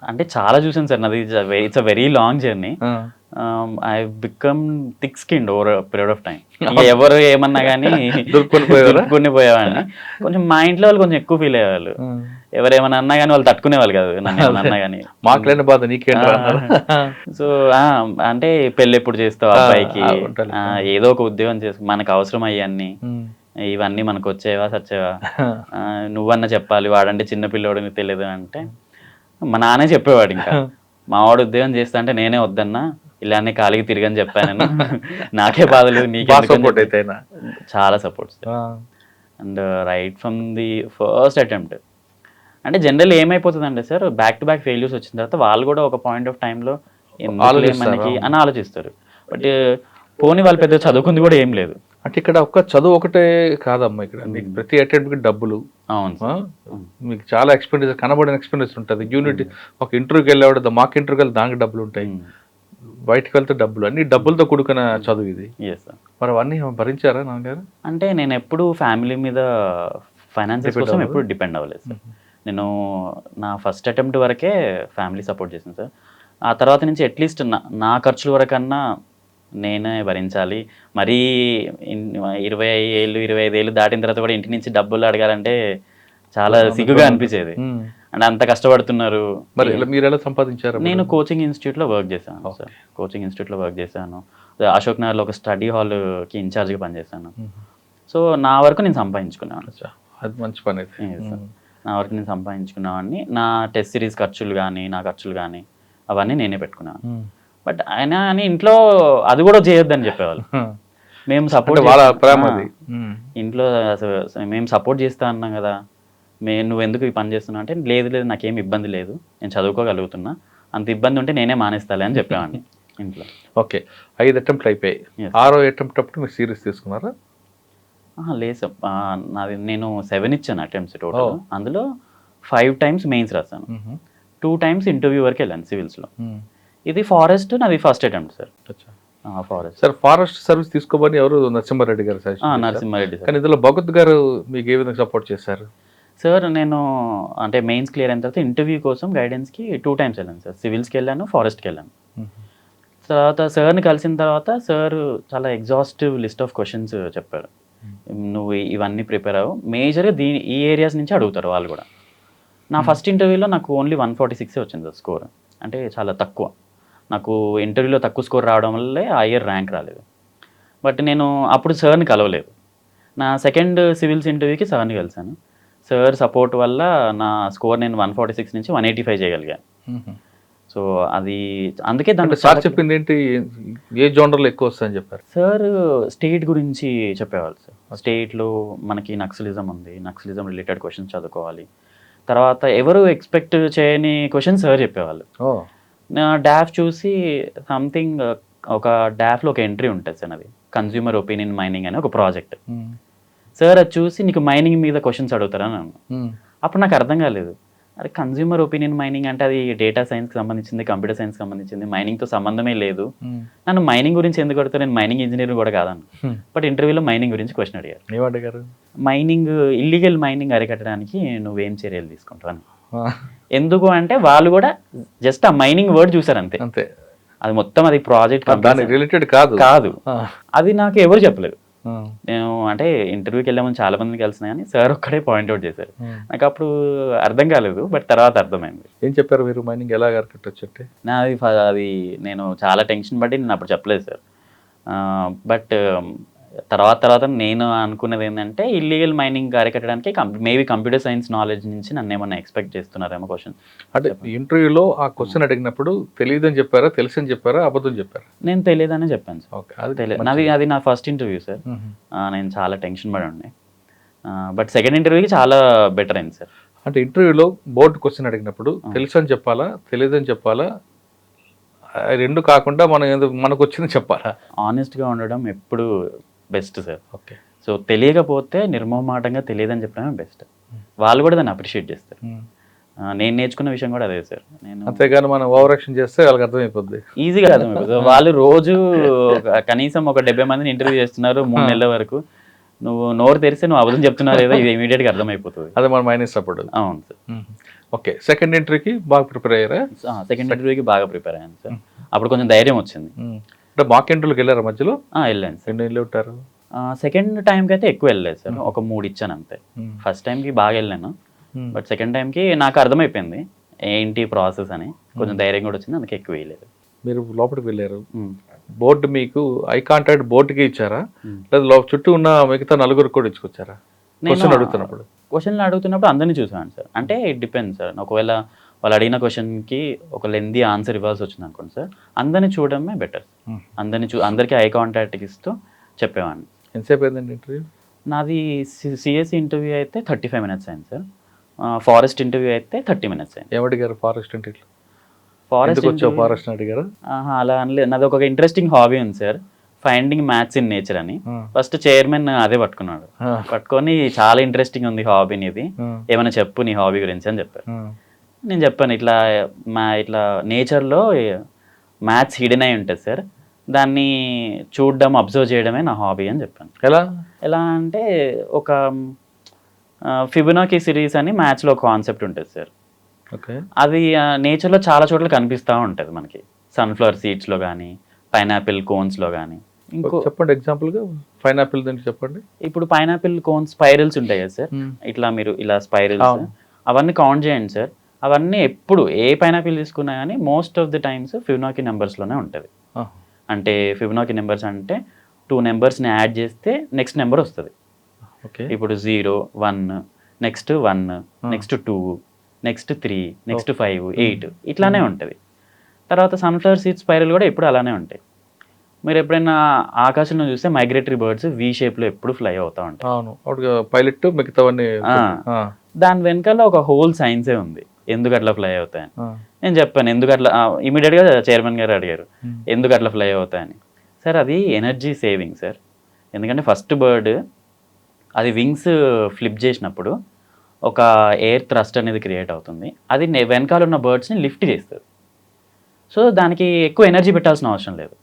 అంటే చాలా చూసాను సార్. నాది it's a very long journey. I become thick skinned over period of time. ఎవరు ఏమన్నా కానీ దుర్కొని పోయేవాడిని. కొంచెం మా ఇంట్లో వాళ్ళు కొంచెం ఎక్కువ ఫీల్ అయ్యేవాళ్ళు. ఎవరేమన్నా అన్నా కానీ వాళ్ళు తట్టుకునేవాళ్ళు కాదు, నన్ను ఏమన్నా అన్నా కానీ. మాకులేని బాధ నీకేంటి. సో అంటే పెళ్ళి ఎప్పుడు చేస్తావు అబ్బాయికి, ఏదో ఒక ఉద్యోగం చేసు, మనకు అవసరం అయ్యాన్ని, ఇవన్నీ మనకు వచ్చేవా సచ్చేవా, నువ్వన్నా చెప్పాలి, వాడంటే చిన్న పిల్లోడు నీకు తెలియదు అంటే మా నాన్నే చెప్పేవాడు. ఇంకా మా వాడు ఉద్యోగం చేస్తా అంటే నేనే వద్దన్నా, ఇలానే ఖాళీకి తిరిగని చెప్పాను నేను. నాకే బాధలు, నీకే చాలా సపోర్ట్స్. And right from the first attempt. అంటే జనరల్ ఏమైపోతుందంటే sir, back to back failures వచ్చిన తర్వాత వాళ్ళు కూడా ఒక పాయింట్ ఆఫ్ టైంలో మనకి అని ఆలోచిస్తారు. బట్ పోనీ వాళ్ళు పెద్ద చదువుకుంది కూడా ఏం లేదు. అంటే ఇక్కడ ఒక్క చదువు ఒకటే కాదమ్మా, ఇక్కడ మీకు ప్రతి అటెంప్ట్కి డబ్బులు. అవును, మీకు చాలా ఎక్స్పెండిచర్, కనబడిన ఎక్స్పెండిచర్ ఉంటుంది. యూనిట్ ఒక ఇంటర్వ్యూకి వెళ్ళేవాడు, మాకు ఇంటర్వ్యూకి వెళ్తే దానికి డబ్బులు ఉంటాయి, బయటకు వెళ్తే డబ్బులు, అన్ని డబ్బులతో కూడుకున్న చదువు ఇది. మరి అవన్నీ భరించారా నాన్నగారు? అంటే నేను ఎప్పుడు ఫ్యామిలీ మీద ఫైనాన్సెస్ కోసం ఎప్పుడు డిపెండ్ అవ్వలేదు సార్. నేను నా ఫస్ట్ అటెంప్ట్ వరకే ఫ్యామిలీ సపోర్ట్ చేసింది సార్. ఆ తర్వాత నుంచి అట్లీస్ట్ నా ఖర్చుల వరకన్నా నేనే భరించాలి. మరీ 20 ఏళ్ళు 25 ఏళ్ళు దాటిన తర్వాత కూడా ఇంటి నుంచి డబ్బులు అడగాలంటే చాలా సిగ్గుగా అనిపించేది. అంటే అంత కష్టపడుతున్నారు. మరి మీరు ఎలా సంపాదించారు? నేను కోచింగ్ ఇన్స్టిట్యూట్లో వర్క్ చేశాను సార్. కోచింగ్ ఇన్స్టిట్యూట్లో వర్క్ చేశాను. అశోక్ నగర్లో ఒక స్టడీ హాల్కి ఇన్ఛార్జ్గా పనిచేశాను. సో నా వరకు నేను సంపాదించుకున్నాను. అది మంచి పని అయితే. నా వరకు నేను సంపాదించుకున్నావాడిని. నా టెస్ట్ సిరీస్ ఖర్చులు కానీ నా ఖర్చులు కానీ అవన్నీ నేనే పెట్టుకున్నాను. బట్ ఆయన అని ఇంట్లో అది కూడా చేయొద్దని చెప్పేవాళ్ళు. మేము సపోర్ట్ వాళ్ళ ప్రేమ అది. ఇంట్లో అసలు మేము సపోర్ట్ చేస్తా అన్నాం కదా, నువ్వు ఎందుకు ఈ పని చేస్తున్నావు అంటే, లేదు లేదు నాకేం ఇబ్బంది లేదు, నేను చదువుకోగలుగుతున్నా, అంత ఇబ్బంది ఉంటే నేనే మానేస్తాలే అని చెప్పేవాడిని ఇంట్లో. ఓకే, 5 అటెంప్ట్లు అయిపోయాయి. 6వ అటెంప్ట్ అప్పుడు మీరు సీరియస్ తీసుకున్నారా? లేదు సార్, నేను 7 ఇచ్చాను అటెంప్ట్స్ టోటల్. అందులో 5 times మెయిన్స్ రాశాను, 2 times ఇంటర్వ్యూ వరకు వెళ్ళాను సివిల్స్లో. ఇది ఫారెస్ట్ నాది first attempt sir. Forest sir, forest service తీసుకోమని ఎవరు? నరసింహారెడ్డి గారు సజెస్ట్ చేశారా? నరసింహారెడ్డి సార్. కానీ ఇందులో భగత్ గారు మీకు ఏ విధంగా సపోర్ట్ చేశారు? సార్ నేను అంటే మెయిన్స్ క్లియర్ అయిన తర్వాత ఇంటర్వ్యూ కోసం గైడెన్స్కి 2 times వెళ్ళాను సార్. సివిల్స్కి వెళ్ళాను, ఫారెస్ట్కి వెళ్ళాను. తర్వాత సార్ని కలిసిన తర్వాత సార్ చాలా ఎగ్జాస్టివ్ లిస్ట్ ఆఫ్ క్వశ్చన్స్ చెప్పారు. నువ్వు ఇవన్నీ ప్రిపేర్ అవ్వు, మేజర్గా ఈ ఏరియాస్ నుంచి అడుగుతారు వాళ్ళు కూడా. నా ఫస్ట్ ఇంటర్వ్యూలో నాకు ఓన్లీ 146 వచ్చింది సార్ స్కోర్, అంటే చాలా తక్కువ. నాకు ఇంటర్వ్యూలో తక్కువ స్కోర్ రావడం వల్లే ఆ ఇయర్ ర్యాంక్ రాలేదు. బట్ నేను అప్పుడు సార్ని కలవలేదు. నా సెకండ్ సివిల్స్ ఇంటర్వ్యూకి సార్ని కలిసాను. సార్ సపోర్ట్ వల్ల నా స్కోర్ నేను 146 నుంచి 185 చేయగలిగాను. సో అది అందుకే దాంట్లో సార్ చెప్పింది ఏంటి, ఏ జోనర్లో ఎక్కువ వస్తుందని చెప్పారు? సార్ స్టేట్ గురించి చెప్పేవాళ్ళు సార్. స్టేట్లో మనకి నక్సలిజం ఉంది, నక్సలిజం రిలేటెడ్ క్వశ్చన్స్ చదువుకోవాలి. తర్వాత ఎవరు ఎక్స్పెక్ట్ చేయని క్వశ్చన్స్ సార్ చెప్పేవాళ్ళు. డాఫ్ చూసి సంథింగ్ ఒక డాఫ్లో ఒక ఎంట్రీ ఉంటుంది సార్, అది కన్జ్యూమర్ ఒపీనియన్ మైనింగ్ అనే ఒక ప్రాజెక్ట్. సార్ అది చూసి నీకు మైనింగ్ మీద క్వశ్చన్స్ అడుగుతారని అన్నాను. అప్పుడు నాకు అర్థం కాలేదు, అరే కన్జ్యూమర్ ఒపీనియన్ మైనింగ్ అంటే అది డేటా సైన్స్కి సంబంధించింది, కంప్యూటర్ సైన్స్కి సంబంధించింది, మైనింగ్తో సంబంధమే లేదు. నన్ను మైనింగ్ గురించి ఎందుకు అడుగుతారు, నేను మైనింగ్ ఇంజనీర్ కూడా కాదన్న. బట్ ఇంటర్వ్యూలో మైనింగ్ గురించి క్వశ్చన్ అడిగారు. ఏమడిగారు? మైనింగ్ ఇల్లీగల్ మైనింగ్ అరికట్టడానికి నువ్వేం చర్యలు తీసుకుంటావు అని. ఎందుకు అంటే వాళ్ళు కూడా జస్ట్ ఆ మైనింగ్ వర్డ్ చూసారు అంతే. అంతే, అది మొత్తం అది ప్రాజెక్ట్ రిలేటెడ్ కాదు. అది నాకు ఎవరు చెప్పలేదు. నేను అంటే ఇంటర్వ్యూకి వెళ్ళే ముందు చాలా మందిని కలిసిన కానీ సార్ ఒక్కడే పాయింట్అవుట్ చేశారు. నాకు అప్పుడు అర్థం కాలేదు, బట్ తర్వాత అర్థమైంది. ఏం చెప్పారు మీరు, మైనింగ్ ఎలా అరికట్టొచ్చు అంటే? అది నేను చాలా టెన్షన్ పట్టి నేను అప్పుడు చెప్పలేదు సార్. బట్ తర్వాత నేను అనుకున్నది ఏంటంటే ఇల్లీగల్ మైనింగ్ అరికట్టడానికి మేబీ కంప్యూటర్ సైన్స్ నాలెడ్జ్ నుంచి నన్ను ఏమన్నా ఎక్స్పెక్ట్ చేస్తున్నారేమో క్వశ్చన్. అంటే ఇంటర్వ్యూలో ఆ క్వశ్చన్ అడిగినప్పుడు తెలియదని చెప్పారా, తెలుసని చెప్పారా, అబద్ధం చెప్పారా? నేను తెలియదని చెప్పాను సార్. అది నా ఫస్ట్ ఇంటర్వ్యూ సార్. నేను చాలా టెన్షన్ పడి ఉండే. బట్ సెకండ్ ఇంటర్వ్యూకి చాలా బెటర్ అయింది సార్. అంటే ఇంటర్వ్యూలో బోర్డు క్వశ్చన్ అడిగినప్పుడు తెలుసని చెప్పాలా, తెలియదని చెప్పాలా, రెండు కాకుండా మనకు వచ్చింది చెప్పాలా? ఆనెస్ట్గా ఉండడం ఎప్పుడు బెస్ట్ సార్. ఓకే. సో తెలియకపోతే నిర్మోహమాటంగా తెలియదని చెప్పడమే బెస్ట్. వాళ్ళు కూడా దాన్ని అప్రిషియేట్ చేస్తారు. నేను నేర్చుకున్న విషయం కూడా అదే సార్. నేను అంతేగాని మనం ఓవర్ యాక్షన్ చేస్తే వాళ్ళకి అర్థమైపోద్ది, ఈజీగా అర్థమైపోతుంది. వాళ్ళు రోజు కనీసం ఒక 70 మందిని ఇంటర్వ్యూ చేస్తున్నారు 3 నెలల వరకు. నువ్వు నోరు తెరిస్తే నువ్వు అబద్ధం చెప్తున్నావు లేదా ఇది ఇమీడియట్గా అర్థమైపోతుంది. అదే మన మైనస్ సపోర్ట్. అవును సార్. ఓకే, సెకండ్ ఇంటర్వ్యూకి బాగా ప్రిపేర్ అయ్యారా? సెకండ్ ఇంటర్వ్యూకి బాగా ప్రిపేర్ అయ్యాను సార్. అప్పుడు కొంచెం ధైర్యం వచ్చింది. అంటే మాక్ ఇంటర్వ్యూకి వెళ్ళారా మధ్యలో? వెళ్ళాను సార్. 2 నెలలు ఉంటారు. సెకండ్ టైంకి అయితే ఎక్కువ వెళ్ళలేదు సార్, ఒక 3 ఇచ్చాను అంతే. ఫస్ట్ టైంకి బాగా వెళ్ళాను, బట్ సెకండ్ టైంకి నాకు అర్థమైపోయింది ఏంటి ప్రాసెస్ అని, కొంచెం ధైర్యం కూడా వచ్చింది, అందుకే ఎక్కువ వేయలేదు. మీరు లోపలికి వెళ్ళారు, బోర్డు మీకు ఐ కాంటాక్ట్ బోర్డుకి ఇచ్చారా, లేదా చుట్టూ ఉన్న మిగతా 4 కూడా ఇచ్చుకొచ్చారా? క్వశ్చన్ అడుగుతున్నప్పుడు అందరినీ చూసాను సార్. అంటే ఇట్ డిపెండ్స్ సార్. ఒకవేళ వాళ్ళు అడిగిన క్వశ్చన్కి ఒక లెందీ ఆన్సర్ ఇవ్వాల్సి వచ్చింది అనుకోండి సార్, అందరినీ చూడడమే బెటర్. అందరికీ ఐ కాంటాక్ట్ ఇస్తూ చెప్పేవాడిని. ఎంతసేపు అయిందండి ఇంటర్వ్యూ? నాది సిఎస్సి ఇంటర్వ్యూ అయితే 35 minutes అయింది సార్. ఫారెస్ట్ ఇంటర్వ్యూ అయితే 30 minutes అయింది. ఏమడిగారు ఫారెస్ట్ ఇంటర్వ్యూ? ఫారెస్ట్ అడిగారు? అలా అనలేదు. నాది ఒక ఇంట్రెస్టింగ్ హాబీ ఉంది sir, finding maths in nature అని. ఫస్ట్ చైర్మన్ అదే పట్టుకున్నాడు, పట్టుకొని చాలా ఇంట్రెస్టింగ్ ఉంది హాబీ నీది, ఏమైనా చెప్పు నీ హాబీ గురించి అని చెప్పారు. నేను చెప్పాను ఇట్లా నేచర్లో మ్యాథ్స్ హిడెన్ అయి ఉంటుంది సార్, దాన్ని చూడడం అబ్జర్వ్ చేయడమే నా హాబీ అని చెప్పాను. ఎలా అంటే ఒక ఫిబొనాకీ సిరీస్ అని మ్యాథ్స్లో ఒక కాన్సెప్ట్ ఉంటుంది సార్. అది నేచర్లో చాలా చోట్ల కనిపిస్తూ ఉంటుంది మనకి, సన్ఫ్లవర్ సీడ్స్లో కానీ, పైనాపిల్ కోన్స్లో కానీ. చెప్పండి ఎగ్జాంపుల్గా పైనాపిల్ చెప్పండి. ఇప్పుడు పైనాపిల్ కోన్స్ స్పైరల్స్ ఉంటాయి కదా సార్, ఇట్లా మీరు ఇలా స్పైరల్స్ అవన్నీ కౌంట్ చేయండి సార్. అవన్నీ ఎప్పుడు ఏ పైనాపిల్ తీసుకున్నా కానీ most of the times Fibonacci నెంబర్స్లోనే ఉంటుంది. అంటే ఫిబొనాకీ నెంబర్స్ అంటే 2 నెంబర్స్ని యాడ్ చేస్తే నెక్స్ట్ నెంబర్ వస్తుంది. ఓకే. ఇప్పుడు 0, 1, నెక్స్ట్ 1, నెక్స్ట్ 2, నెక్స్ట్ 3, నెక్స్ట్ 5, 8 ఇట్లానే ఉంటుంది. తర్వాత సన్ఫ్లవర్ సీడ్ స్పైరల్ కూడా ఎప్పుడు అలానే ఉంటాయి. మీరు ఎప్పుడైనా ఆకాశంలో చూస్తే మైగ్రేటరీ బర్డ్స్ వి షేప్లో ఎప్పుడు ఫ్లై అవుతూ ఉంటాయి. అవును, పైలట్ మిగతావన్నీ. దాని వెనకాల ఒక హోల్ సైన్సే ఉంది ఎందుకు అట్లా ఫ్లై అవుతాయని. నేను చెప్పాను ఎందుకు అట్లా, ఇమీడియట్గా చైర్మన్ గారు అడిగారు ఎందుకు అట్లా ఫ్లై అవుతాయని. సార్ అది ఎనర్జీ సేవింగ్ సార్. ఎందుకంటే ఫస్ట్ బర్డ్ అది వింగ్స్ ఫ్లిప్ చేసినప్పుడు ఒక ఎయిర్ థ్రస్ట్ అనేది క్రియేట్ అవుతుంది. అది వెనకాల ఉన్న బర్డ్స్ని లిఫ్ట్ చేస్తుంది. సో దానికి ఎక్కువ ఎనర్జీ పెట్టాల్సిన అవసరం లేదు,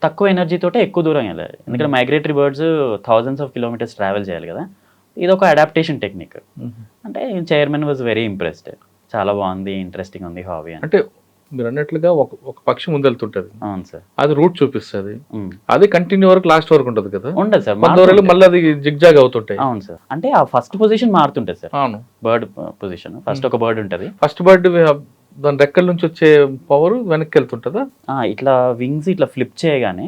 తక్కువ ఎనర్జీతోటే ఎక్కువ దూరం వెళ్ళాలి. ఎందుకంటే migratory birds thousands of kilometres travel చేయాలి కదా. ఇది ఒక అడాప్టేషన్ టెక్నిక్. అంటే చైర్మన్ వాజ్ వెరీ ఇంప్రెస్డ్. చాలా బాగుంది, ఇంట్రెస్టింగ్ ఉంది హాబీ అని. అంటే మీరు అన్నట్లుగా ఒక పక్షి ముందెళ్తుంటది, అవును సార్, అది రూట్ చూపిస్తుంది, అది కంటిన్యూ వరకు లాస్ట్ వరకు ఉంటుంది కదా. ఉండదు సార్, మళ్ళీ అది జిగ్జాగ్ అవుతుంటాయి. అవును సార్, అంటే ఆ ఫస్ట్ పొజిషన్ మారుతుంటుంది సార్. అవును, బర్డ్ పొజిషన్ ఫస్ట్ ఒక బర్డ్ ఉంటుంది. ఫస్ట్ బర్డ్ దాని రెక్కల నుంచి వచ్చే పవర్ వెనక్కి వెళ్తుంటుందా? ఇట్లా వింగ్స్ ఇట్లా ఫ్లిప్ చేయగానే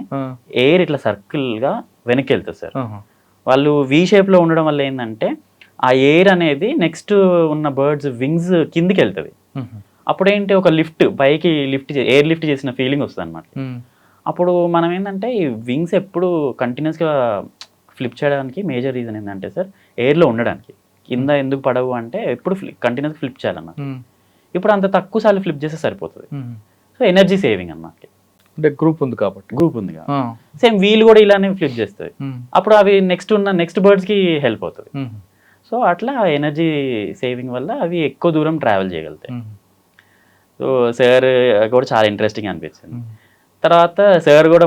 ఎయిర్ ఇట్లా సర్కిల్ గా వెనక్కి వెళ్తుంది సార్. వాళ్ళు వి షేప్ లో ఉండడం వల్ల ఏంటంటే ఆ ఎయిర్ అనేది నెక్స్ట్ ఉన్న బర్డ్స్ వింగ్స్ కిందికి వెళ్తుంది. అప్పుడేంటి ఒక లిఫ్ట్ పైకి ఎయిర్ లిఫ్ట్ చేసిన ఫీలింగ్ వస్తుంది అనమాట. అప్పుడు మనం ఏంటంటే ఈ వింగ్స్ ఎప్పుడు కంటిన్యూస్గా ఫ్లిప్ చేయడానికి మేజర్ రీజన్ ఏంటంటే సార్ ఎయిర్లో ఉండడానికి. కింద ఎందుకు పడవు అంటే ఎప్పుడు కంటిన్యూస్గా ఫ్లిప్ చేయాలన్నమాట. ఇప్పుడు అంత తక్కువ సార్లు ఫ్లిప్ చేస్తే సరిపోతుంది. సో ఎనర్జీ సేవింగ్ అన్నమాట. అంటే గ్రూప్ ఉంది కాబట్టి. గ్రూప్ ఉంది కాబట్టి సేమ్ వీల్ కూడా ఇలానే ఫ్లిప్ చేస్తుంది. అప్పుడు అవి నెక్స్ట్ బర్డ్స్కి హెల్ప్ అవుతుంది. సో అట్లా ఎనర్జీ సేవింగ్ వల్ల అవి ఎక్కువ దూరం ట్రావెల్ చేయగలుగుతాయి. సో సార్ కూడా చాలా ఇంట్రెస్టింగ్ అనిపించింది. తర్వాత సార్ కూడా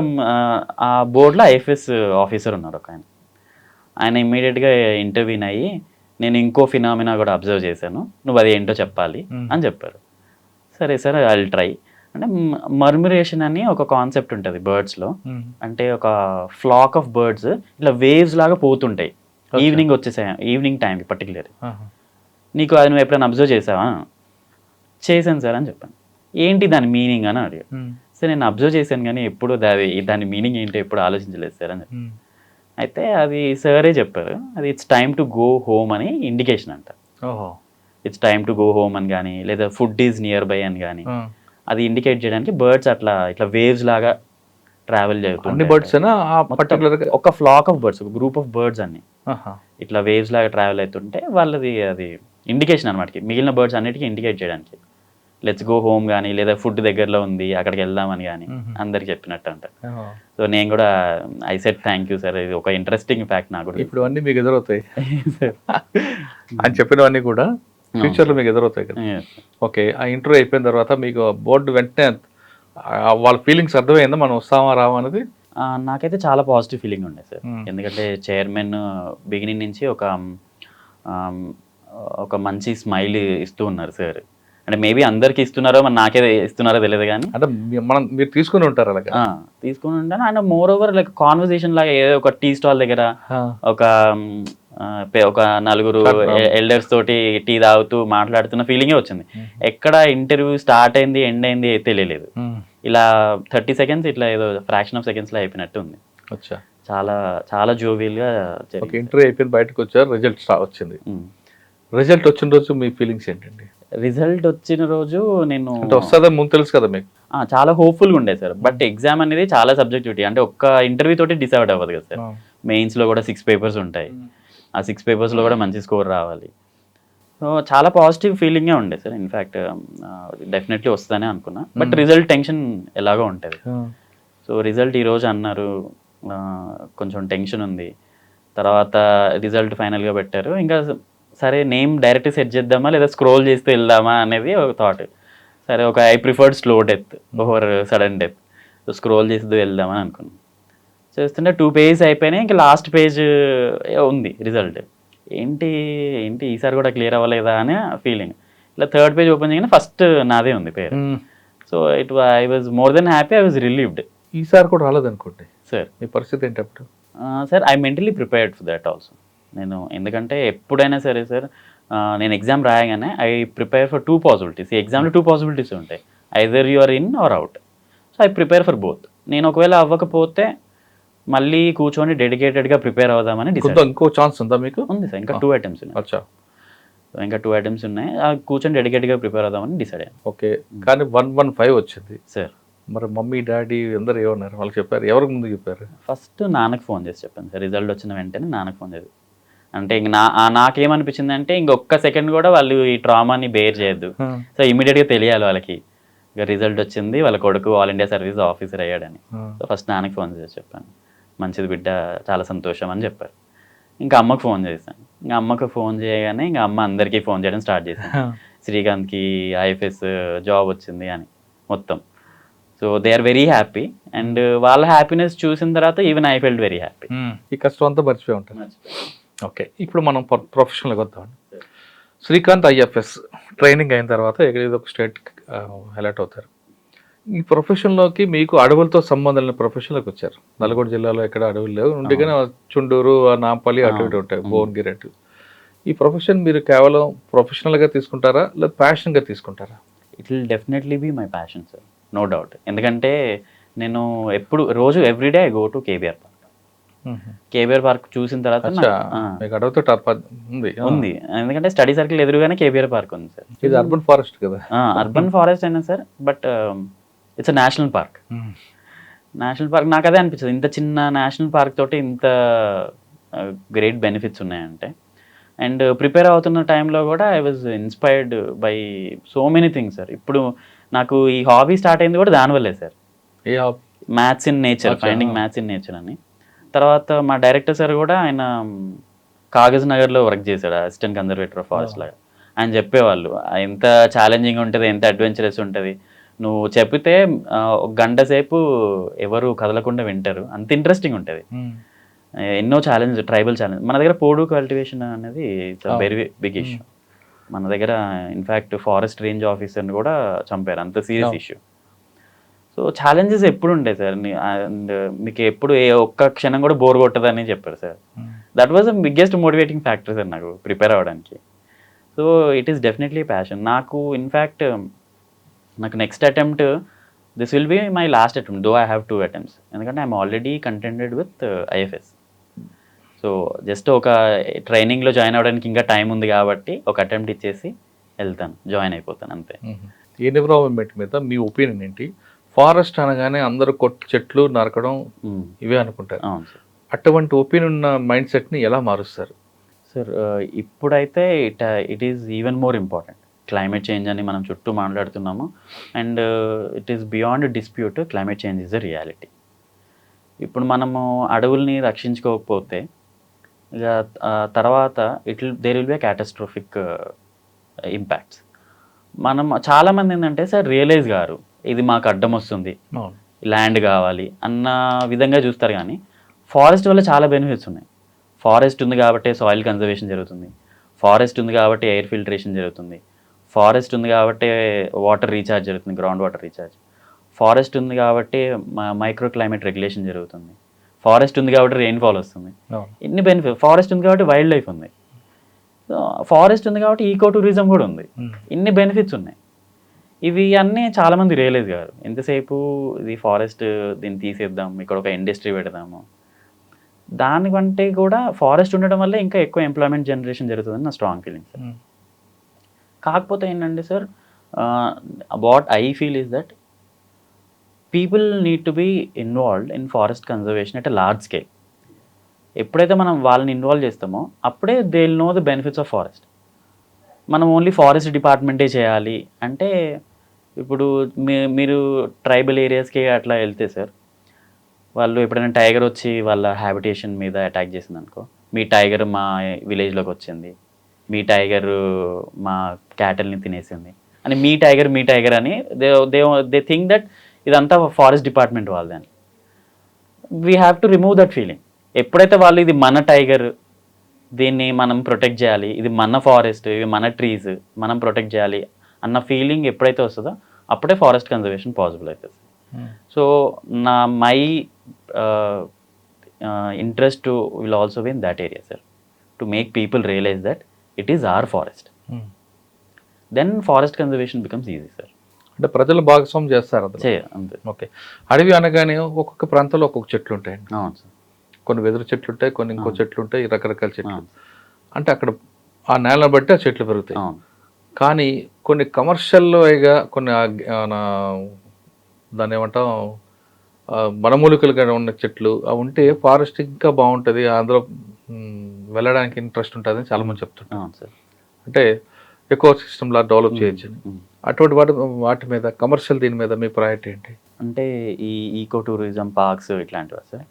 ఆ బోర్డులో ఐఎఫ్ఎస్ ఆఫీసర్ ఉన్నారు ఒక ఆయన ఇమ్మీడియట్గా ఇంటర్వ్యూన్ అయ్యి నేను ఇంకో ఫినామినా కూడా అబ్జర్వ్ చేశాను, నువ్వు అది ఏంటో చెప్పాలి అని చెప్పారు. సరే సార్ ఐ విల్ ట్రై. అంటే మర్మిరేషన్ అని ఒక కాన్సెప్ట్ ఉంటుంది బర్డ్స్లో. అంటే ఒక ఫ్లాక్ ఆఫ్ బర్డ్స్ ఇట్లా వేవ్స్ లాగా పోతుంటాయి ఈవినింగ్ టైంకి పర్టికులర్. నీకు అది నువ్వు ఎప్పుడైనా అబ్జర్వ్ చేసావా? చేశాను సార్ అని చెప్పాను. ఏంటి దాని మీనింగ్ అని అడిగాడు. సార్ నేను అబ్జర్వ్ చేశాను కానీ ఎప్పుడు దాని మీనింగ్ ఏంటో ఎప్పుడు ఆలోచించలేదు సార్ అని చెప్పాను. అయితే అది సరే చెప్పారు, అది it's time to go home అని ఇండికేషన్ అంట. It's time to go home అని కానీ లేదా ఫుడ్ ఈజ్ నియర్ బై అని కానీ అది ఇండికేట్ చేయడానికి బర్డ్స్ ఇట్లా వేవ్స్ లాగా ట్రావెల్ చేస్తుంటాయి. ఒక ఫ్లాక్ ఆఫ్ బర్డ్స్, ఒక గ్రూప్ ఆఫ్ బర్డ్స్ అన్ని ఇట్లా వేవ్స్ లాగా ట్రావెల్ అవుతుంటే వాళ్ళది అది ఇండికేషన్ అనమాట. మిగిలిన బర్డ్స్ అన్నిటికీ ఇండికేట్ చేయడానికి లెట్స్ గో హోమ్ కానీ లేదా ఫుడ్ దగ్గరలో ఉంది అక్కడికి వెళ్దామని కానీ అందరికి చెప్పినట్టు అంట. సో నేను కూడా I said thank you sir, ఇది ఒక ఇంట్రెస్టింగ్ ఫ్యాక్ట్ నాకు కూడా. ఇప్పుడు అన్నీ మీకు ఎదురవుతాయి అని చెప్పినవన్నీ కూడా ఫ్యూచర్లో మీకు ఎదురవుతాయి కదా. ఓకే, ఆ ఇంటర్వ్యూ అయిపోయిన తర్వాత మీకు బోర్డు వెంటనే వాళ్ళ ఫీలింగ్స్ అర్థమైందా మనం వస్తామా రావా అనేది? నాకైతే చాలా పాజిటివ్ ఫీలింగ్ ఉండే సార్. ఎందుకంటే చైర్మన్ బిగినింగ్ నుంచి ఒక మంచి స్మైల్ ఇస్తూ ఉన్నారు సార్. అంటే మేబీ అందరికి ఇస్తున్నారో మరి నాకే ఇస్తున్నారో తెలియదు కానీ అంటే మీరు తీసుకుని ఉంటారు అలాగా. తీసుకుని ఉంటాను. And more over like conversation లాగా ఏదో ఒక టీ స్టాల్ దగ్గర ఒక నలుగురు ఎల్డర్స్ తోటి టీ తాగుతూ మాట్లాడుతున్న ఫీలింగే వచ్చింది. ఎక్కడ ఇంటర్వ్యూ స్టార్ట్ అయింది ఎండ్ అయింది తెలియలేదు. ఇలా 30 seconds ఇట్లా ఏదో ఫ్రాక్షన్ ఆఫ్ సెకండ్స్ లో అయిపోయినట్టు ఉంది. చాలా చాలా జోవియల్ గా ఇంటర్వ్యూ అయిపోయింది, బయటకు వచ్చారు, రిజల్ట్ వచ్చింది. రిజల్ట్ వచ్చిన రోజు మీ ఫీలింగ్స్ ఏంటండి? రిజల్ట్ వచ్చిన రోజు నేను వస్తుందని ముందు తెలుసు కదా మీకు? చాలా హోప్ఫుల్గా ఉండే సార్. బట్ ఎగ్జామ్ అనేది చాలా సబ్జెక్టివిటీ, అంటే ఒక్క ఇంటర్వ్యూ తోటి డిసైడ్ అవ్వదు కదా సార్. మెయిన్స్ లో కూడా 6 papers ఉంటాయి. ఆ 6 papers లో కూడా మంచి స్కోర్ రావాలి. సో చాలా పాజిటివ్ ఫీలింగే ఉండే సార్. ఇన్ఫ్యాక్ట్ డెఫినెట్లీ వస్తుందని అనుకున్నా. బట్ రిజల్ట్ టెన్షన్ ఎలాగో ఉంటుంది. సో రిజల్ట్ ఈరోజు అన్నారు, కొంచెం టెన్షన్ ఉంది. తర్వాత రిజల్ట్ ఫైనల్గా పెట్టారు. ఇంకా సరే నేమ్ డైరెక్ట్ సెట్ చేద్దామా లేదా స్క్రోల్ చేస్తూ వెళ్దామా అనేది ఒక థాట్. సరే ఒక I preferred slow death over sudden death. So scroll చేస్తూ వెళ్దామని అనుకున్నాను. చేస్తుంటే 2 pages అయిపోయినాయి. ఇంకా లాస్ట్ పేజ్ ఉంది రిజల్ట్. ఏంటి ఈసారి కూడా క్లియర్ అవ్వలేదా అని ఫీలింగ్. ఇలా 3rd page ఓపెన్ చేయగానే ఫస్ట్ నాదే ఉంది పేరు. So I was more than happy, I was relieved. ఈసారి కూడా రాలేదనుకోండి సార్, మీ పరిస్థితి ఏంటి అప్పుడు? Sir I mentally prepared for that also. నేను ఎందుకంటే ఎప్పుడైనా సరే సార్ నేను ఎగ్జామ్ రాయగానే ఐ ప్రిపేర్ ఫర్ 2 పాసిబిలిటీస్. ఈ ఎగ్జామ్లో 2 పాసిబిలిటీస్ ఉంటాయి, either you are in or out. So I prepare for both. నేను ఒకవేళ అవ్వకపోతే మళ్ళీ కూర్చొని డెడికేటెడ్గా ప్రిపేర్ అవుదామని డిసైడ్. ఇంకో ఛాన్స్ ఉందా మీకు? ఉంది సార్, ఇంకా 2 అటెంప్ట్స్ ఉన్నాయి. అచ్చా, ఇంకా 2 అటెంప్ట్స్ ఉన్నాయి. కూర్చొని డెడికేటెడ్గా ప్రిపేర్ అవుదామని డిసైడ్ అయ్యాను. ఓకే. కానీ 115 వచ్చింది సార్. మరి మమ్మీ డాడీ అందరు ఏమన్నారు? వాళ్ళు చెప్పారు, ఎవరికి ముందు చెప్పారు? ఫస్ట్ నాన్నకి ఫోన్ చేసి చెప్పాను సార్. రిజల్ట్ వచ్చిన వెంటనే నాన్నకి ఫోన్ చేసి, అంటే ఇంక నాకేమనిపించింది అంటే ఇంకొక సెకండ్ కూడా వాళ్ళు ఈ ట్రామాని బేర్ చేయొద్దు. సో ఇమీడియట్గా తెలియాలి వాళ్ళకి, ఇక రిజల్ట్ వచ్చింది, వాళ్ళ కొడుకు ఆల్ ఇండియా సర్వీస్ ఆఫీసర్ అయ్యాడని. సో ఫస్ట్ నాన్నకి ఫోన్ చేసి చెప్పాను, మంచిది బిడ్డ, చాలా సంతోషం అని చెప్పారు. ఇంకా అమ్మకు ఫోన్ చేశాను. ఇంకా అమ్మకు ఫోన్ చేయగానే ఇంకా అమ్మ అందరికీ ఫోన్ చేయడం స్టార్ట్ చేశాను, శ్రీకాంత్కి ఐఎఫ్ఎస్ జాబ్ వచ్చింది అని మొత్తం. So they are very happy, and వాళ్ళ హ్యాపీనెస్ చూసిన తర్వాత even I felt very happy. ఈ కష్టం అంతా మర్చిపోయి ఉంటాను. ఓకే, ఇప్పుడు మనం ప్రొఫెషనల్గా వద్దాం. శ్రీకాంత్ ఐఎఫ్ఎస్ ట్రైనింగ్ అయిన తర్వాత ఏదో ఒక స్టేట్ అలర్ట్ అవుతారు. ఈ ప్రొఫెషన్లోకి మీకు అడవులతో సంబంధం లేని ప్రొఫెషన్లోకి వచ్చారు. నల్గొండ జిల్లాలో ఎక్కడ అడవులు లేవు, ఉంటే కానీ చుండూరు, నాంపల్లి అటు ఇటు ఉంటాయి, భువనగిరి అటు. ఈ ప్రొఫెషన్ మీరు కేవలం ప్రొఫెషనల్గా తీసుకుంటారా లేదా ప్యాషన్గా తీసుకుంటారా? It will definitely be my passion sir, no doubt. ఎందుకంటే నేను ఎప్పుడు రోజు everyday I go to KBR park. KBR park చూసిన తర్వాత ఉంది, ఎందుకంటే స్టడీ సర్కిల్ ఎదురుగానే కేబీఆర్ పార్క్ ఉంది సార్. ఇది అర్బన్ ఫారెస్ట్ కదా? అర్బన్ ఫారెస్ట్ అయినా sir, but it's a national park. National park నాకు అదే అనిపించదు, ఇంత చిన్న నేషనల్ పార్క్ తోటి ఇంత గ్రేట్ బెనిఫిట్స్ ఉన్నాయంటే. అండ్ ప్రిపేర్ అవుతున్న టైంలో కూడా I was inspired by so many things sir. ఇప్పుడు నాకు ఈ హాబీ స్టార్ట్ అయింది కూడా దానివల్లే sir, maths in nature, finding maths in nature అని. తర్వాత మా డైరెక్టర్ సార్ కూడా ఆయన కాగజ్ నగర్లో వర్క్ చేశాడు, అసిస్టెంట్ కన్జర్వేటర్ ఆఫ్ ఫారెస్ట్ లాగా. ఆయన చెప్పేవాళ్ళు ఎంత ఛాలెంజింగ్ ఉంటుంది, ఎంత అడ్వెంచరస్ ఉంటుంది, నువ్వు చెప్పితే ఒక గంట సేపు ఎవరు కదలకుండా వింటారు, అంత ఇంట్రెస్టింగ్ ఉంటుంది. ఎన్నో ఛాలెంజ్, ట్రైబల్ ఛాలెంజ్. మన దగ్గర పోడు కల్టివేషన్ అనేది ఇట్స్ వెరీ బిగ్ ఇష్యూ. మన దగ్గర ఇన్ఫ్యాక్ట్ ఫారెస్ట్ రేంజ్ ఆఫీసర్ని కూడా చంపారు, అంత సీరియస్ ఇష్యూ. సో ఛాలెంజెస్ ఎప్పుడు ఉంటాయి సార్, అండ్ మీకు ఎప్పుడు ఏ ఒక్క క్షణం కూడా బోర్ కొట్టదని చెప్పారు sir. That was the biggest motivating factor sir నాకు ప్రిపేర్ అవ్వడానికి. So it is definitely passion. నాకు ఇన్ఫ్యాక్ట్ నాకు next attempt, this will be my last attempt, though I have 2 attempts, ఎందుకంటే I'm already contented with IFS. So just ఒక ట్రైనింగ్లో join అవ్వడానికి ఇంకా time ఉంది కాబట్టి ఒక అటెంప్ట్ ఇచ్చేసి వెళ్తాను, జాయిన్ అయిపోతాను అంతే. ఎన్విరాన్మెంట్ మీద మీ ఒపీనియన్ ఏంటి? ఫారెస్ట్ అనగానే అందరూ చెట్లు నరకడం ఇవే అనుకుంటారు. అటువంటి ఒపీనియన్ ఉన్న మైండ్ సెట్ని ఎలా మారుస్తారు సార్? ఇప్పుడైతే it is even more important. Climate change అని మనం చుట్టూ మాట్లాడుతున్నాము, and it is beyond dispute, climate change is a reality. ఇప్పుడు మనము అడవుల్ని రక్షించుకోకపోతే ఇక తర్వాత దేర్ విల్ బి క్యాటస్ట్రోఫిక్ ఇంపాక్ట్స్. మనం చాలామంది ఏంటంటే సార్ రియలైజ్ గారు ఇది మాకు అడ్డం వస్తుంది, ల్యాండ్ కావాలి అన్న విధంగా చూస్తారు, కానీ ఫారెస్ట్ వల్ల చాలా బెనిఫిట్స్ ఉన్నాయి. ఫారెస్ట్ ఉంది కాబట్టి సాయిల్ కన్జర్వేషన్ జరుగుతుంది, ఫారెస్ట్ ఉంది కాబట్టి ఎయిర్ ఫిల్టరేషన్ జరుగుతుంది, ఫారెస్ట్ ఉంది కాబట్టి వాటర్ రీఛార్జ్ జరుగుతుంది, గ్రౌండ్ వాటర్ రీఛార్జ్, ఫారెస్ట్ ఉంది కాబట్టి మైక్రో క్లైమేట్ రెగ్యులేషన్ జరుగుతుంది, ఫారెస్ట్ ఉంది కాబట్టి రెయిన్ఫాల్ వస్తుంది. ఇన్ని బెనిఫిట్. ఫారెస్ట్ ఉంది కాబట్టి వైల్డ్ లైఫ్ ఉంది, ఫారెస్ట్ ఉంది కాబట్టి ఈకో టూరిజం కూడా ఉంది. ఇన్ని బెనిఫిట్స్ ఉన్నాయి. ఇవి అన్నీ చాలామంది రియలైజ్ కాదు. ఎంతసేపు ఇది ఫారెస్ట్, దీన్ని తీసేద్దాం, ఇక్కడ ఒక ఇండస్ట్రీ పెడదాము, దానికంటే కూడా ఫారెస్ట్ ఉండడం వల్ల ఇంకా ఎక్కువ ఎంప్లాయ్మెంట్ జనరేషన్ జరుగుతుందని నా స్ట్రాంగ్ ఫీలింగ్ సార్. కాకపోతే ఏంటంటే sir, what I feel is that people need to be involved in forest conservation at a large scale. ఎప్పుడైతే మనం వాళ్ళని ఇన్వాల్వ్ చేస్తామో అప్పుడే they will know the benefits of forest. మనం ఓన్లీ ఫారెస్ట్ డిపార్ట్మెంటే చేయాలి అంటే, ఇప్పుడు మీరు ట్రైబల్ ఏరియాస్కి అట్లా వెళ్తే సార్, వాళ్ళు ఎప్పుడైనా టైగర్ వచ్చి వాళ్ళ హ్యాబిటేషన్ మీద అటాక్ చేసింది అనుకో, మీ టైగర్ మా విలేజ్లోకి వచ్చింది, మీ టైగర్ మా క్యాటల్ని తినేసింది అని, మీ టైగర్ అని దే థింక్ దట్ ఇదంతా ఫారెస్ట్ డిపార్ట్మెంట్ వాళ్ళదని. We have to remove that feeling. ఎప్పుడైతే వాళ్ళు ఇది మన టైగర్, దీన్ని మనం ప్రొటెక్ట్ చేయాలి, ఇది మన ఫారెస్ట్, ఇవి మన ట్రీస్, మనం ప్రొటెక్ట్ చేయాలి అన్న ఫీలింగ్ ఎప్పుడైతే వస్తుందో అప్పుడే ఫారెస్ట్ కన్జర్వేషన్ పాసిబుల్ అవుతుంది. So my interest will also be in that area sir, to make people realise that it is our forest. Then forest conservation becomes easy sir. అంటే ప్రజలు భాగస్వామ్యం చేస్తారు అందులో. అంతే. ఓకే. అడవి అనగానే ఒక్కొక్క ప్రాంతంలో ఒక్కొక్క చెట్లు ఉంటాయండి. అవును సార్. కొన్ని వెదురు చెట్లు ఉంటాయి, కొన్ని ఇంకో చెట్లు ఉంటాయి, రకరకాల చెట్లు. అవును. అంటే అక్కడ ఆ నేలను బట్టి ఆ చెట్లు పెరుగుతాయి. అవును. కానీ కొన్ని కమర్షియల్గా కొన్ని దాన్ని ఏమంటాం వనమూలికలుగా ఉన్న చెట్లు అవి ఉంటే ఫారెస్ట్ ఇంకా బాగుంటుంది, అందులో వెళ్ళడానికి ఇంట్రెస్ట్ ఉంటుంది అని చాలామంది చెప్తుంటారు. అవును సార్. అంటే ఎకో సిస్టమ్లా డెవలప్ చేయొచ్చు అని. అటువంటి వాటి మీద కమర్షియల్ దీని మీద మీ ప్రయారిటీ ఏంటి? అంటే ఈ ఈకో టూరిజం పార్క్స్ ఇట్లాంటివా సార్?